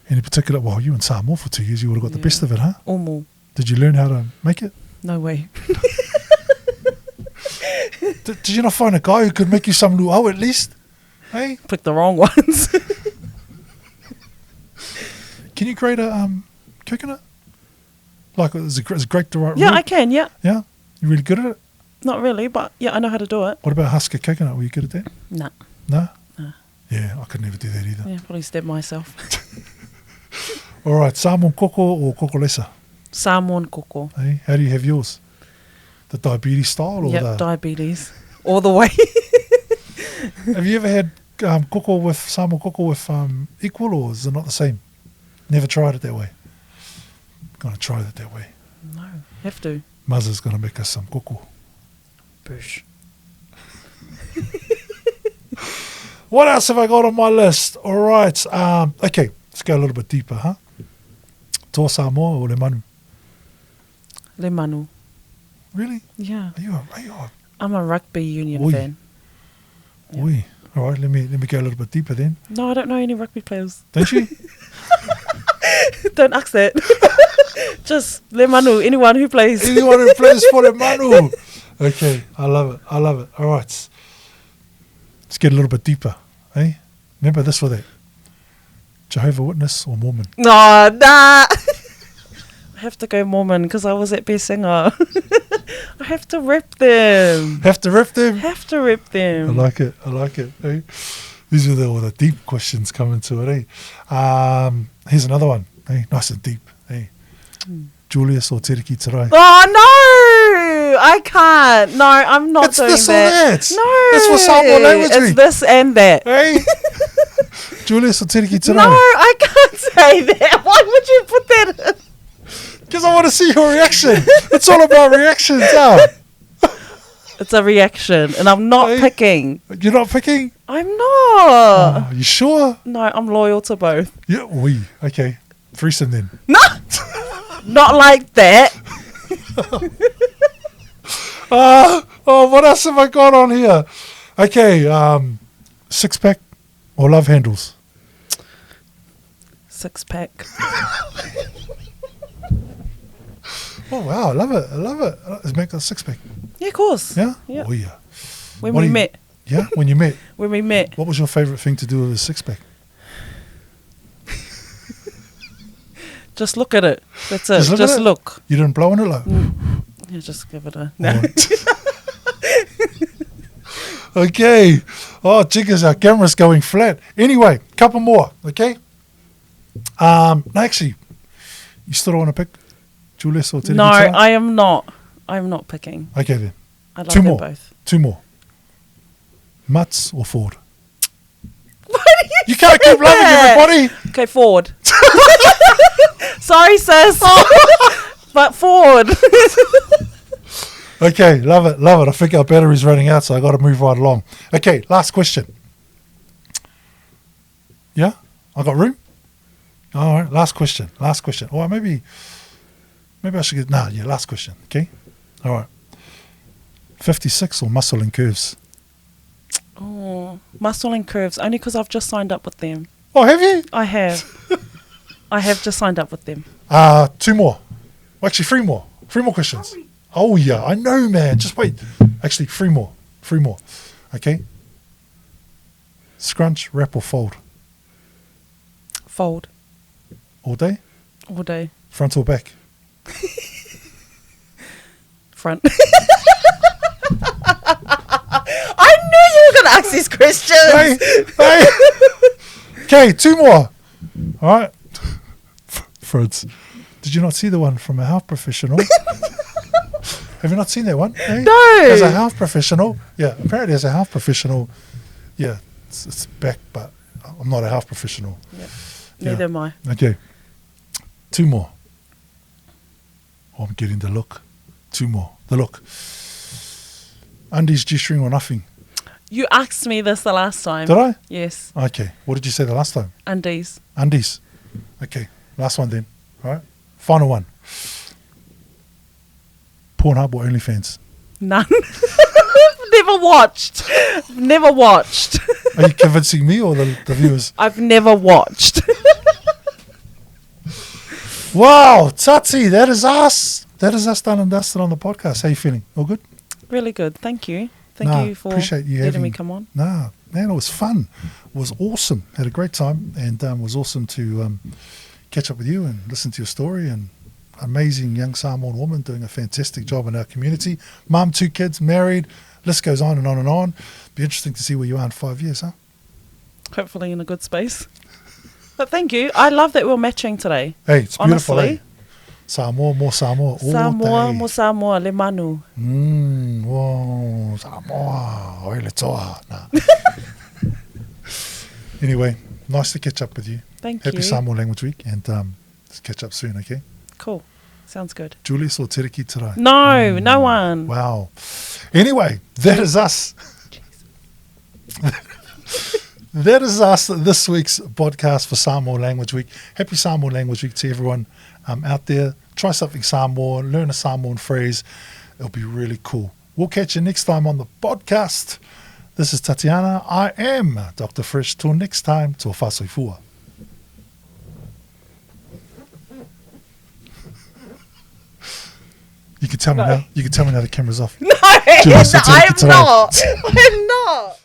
Any particular, well, you in Samoa for 2 years, you would have got the best of it, huh? Omo. Did you learn how to make it? No way. Did you not find a guy who could make you some luau at least? Hey? Picked the wrong ones. Can you grate a coconut? Like, is it grape the right Yeah, root? I can, yeah. Yeah? You really good at it? Not really, but yeah, I know how to do it. What about husker coconut? Were you good at that? Nah. No? No. Yeah, I could never do that either. Yeah, probably stab myself. All right, Samoan koko or kokolesa? Samoan koko. Hey, how do you have yours? The diabetes style or Yep, diabetes. All the way. Have you ever had koko with Samoan koko with equal, or is it not the same? Never tried it that way. Gonna try it that way. No, have to. Muzza's gonna make us some koko. Bush. What else have I got on my list? All right. Okay, let's go a little bit deeper, huh? Tō Samoa or Le Manu? Le Manu. Really? Yeah. Are you a I'm a rugby union Oi. fan. Yeah. Oi. All right, let me go a little bit deeper then. No, I don't know any rugby players. Don't you? Don't ask that. Just Le Manu, anyone who plays. Anyone who plays for Le Manu. Okay, I love it. All right. Let's get a little bit deeper, eh? Remember this or that? Jehovah Witness or Mormon? No, nah. I have to go Mormon because I was at Best Singer. I have to rep them. Have to rip them? Have to rep I them. like it. Eh? These are all the deep questions coming to it, eh? Here's another one, eh? Nice and deep, eh? Julius or Tereki Tarai? Oh, no! I can't. No, I'm not It's doing this or that. that. No. It's for Samoan language It's week. this and that. Hey? Julius or Tereki Tarai? No, I can't say that. Why would you put that in? Because I want to see your reaction. It's all about reactions, yeah. It's a reaction, and I'm not Hey. picking. You're not picking? I'm not. Oh, you sure? No, I'm loyal to both. Yeah, oui. Okay. Threesome then. No! Not like that. What else have I got on here? Okay, six-pack or love handles? 6-pack. Oh, wow. I love it. Let's make a 6-pack. Yeah, of course. Yeah? Yeah. Oh, yeah. When What we do you- met. Yeah? When you met. When we met. What was your favourite thing to do with a 6-pack? Just look at it. That's it. Just look Just at it? look. You didn't blow on it, like? Yeah, just give it a... No. Okay. Oh, chickers, our camera's going flat. Anyway, couple more, okay? No, actually, you still don't want to pick Julius or Teddy? No, I am not. I'm not picking. Okay, then. I love Two them more. both. Two more. Mutts or Ford? Why do You can't keep loving everybody. Okay, Ford. Sorry, sis. But Ford. Okay, love it. I think our battery's running out, so I got to move right along. Okay, last question. Yeah? I got room? All right, last question. Or maybe I should get... last question, okay? All right. 56 or muscle and curves? Oh, muscle and curves. Only because I've just signed up with them. Oh, have you? I have. I have just signed up with them. Two more. Well, actually, three more. Three more questions. Oh, yeah, I know, man. Just wait. Actually, three more. Okay? Scrunch, wrap, or fold? Fold. All day? All day. Front or back? Front. I knew you were going to ask these questions. Hey. Okay, two more. All right. Fritz, did you not see the one from a health professional? Have you not seen that one? Eh? No. As a health professional, apparently as a health professional, it's back, but I'm not a health professional. Yep. Neither am I. Okay. Two more. Oh, I'm getting the look. Two more. The look. Undies, G-string or nothing? You asked me this the last time. Did I? Yes. Okay. What did you say the last time? Undies. Undies. Okay. Last one then. All right. Final one. Pornhub or OnlyFans? None. Never watched. Are you convincing me or the viewers? I've never watched. Wow, Tati, that is us. That is us done and dusted on the podcast. How you feeling? All good? Really good. Thank you. Thank you for appreciate you letting me come on. Nah, man, it was fun. It was awesome. Had a great time, and it was awesome to catch up with you and listen to your story. And amazing young Samoan woman doing a fantastic job in our community. Mum, 2 kids, married. List goes on and on and on. Be interesting to see where you are in 5 years, huh? Hopefully in a good space. But thank you. I love that we're matching today. Hey, it's beautiful, honestly. eh? Samoa, more Samoa, all Samoa, day. mo Samoa, le manu. Whoa, Samoa, oile toa. Nah. Anyway, nice to catch up with you. Thank you. Happy Samoa Language Week, and let's catch up soon, okay? Cool. Sounds good. Julius or Tereki today? No, no one. Wow. Anyway, that is us. That is us, this week's podcast for Samoa Language Week. Happy Samoa Language Week to everyone out there. Try something Samoan, learn a Samoan phrase. It'll be really cool. We'll catch you next time on the podcast. This is Tatyana. I am Dr. Fresh. Till next time, to whasoifua. You can tell me now. You can tell me now the camera's off. No, Julius, I'm take it today. not. I'm not.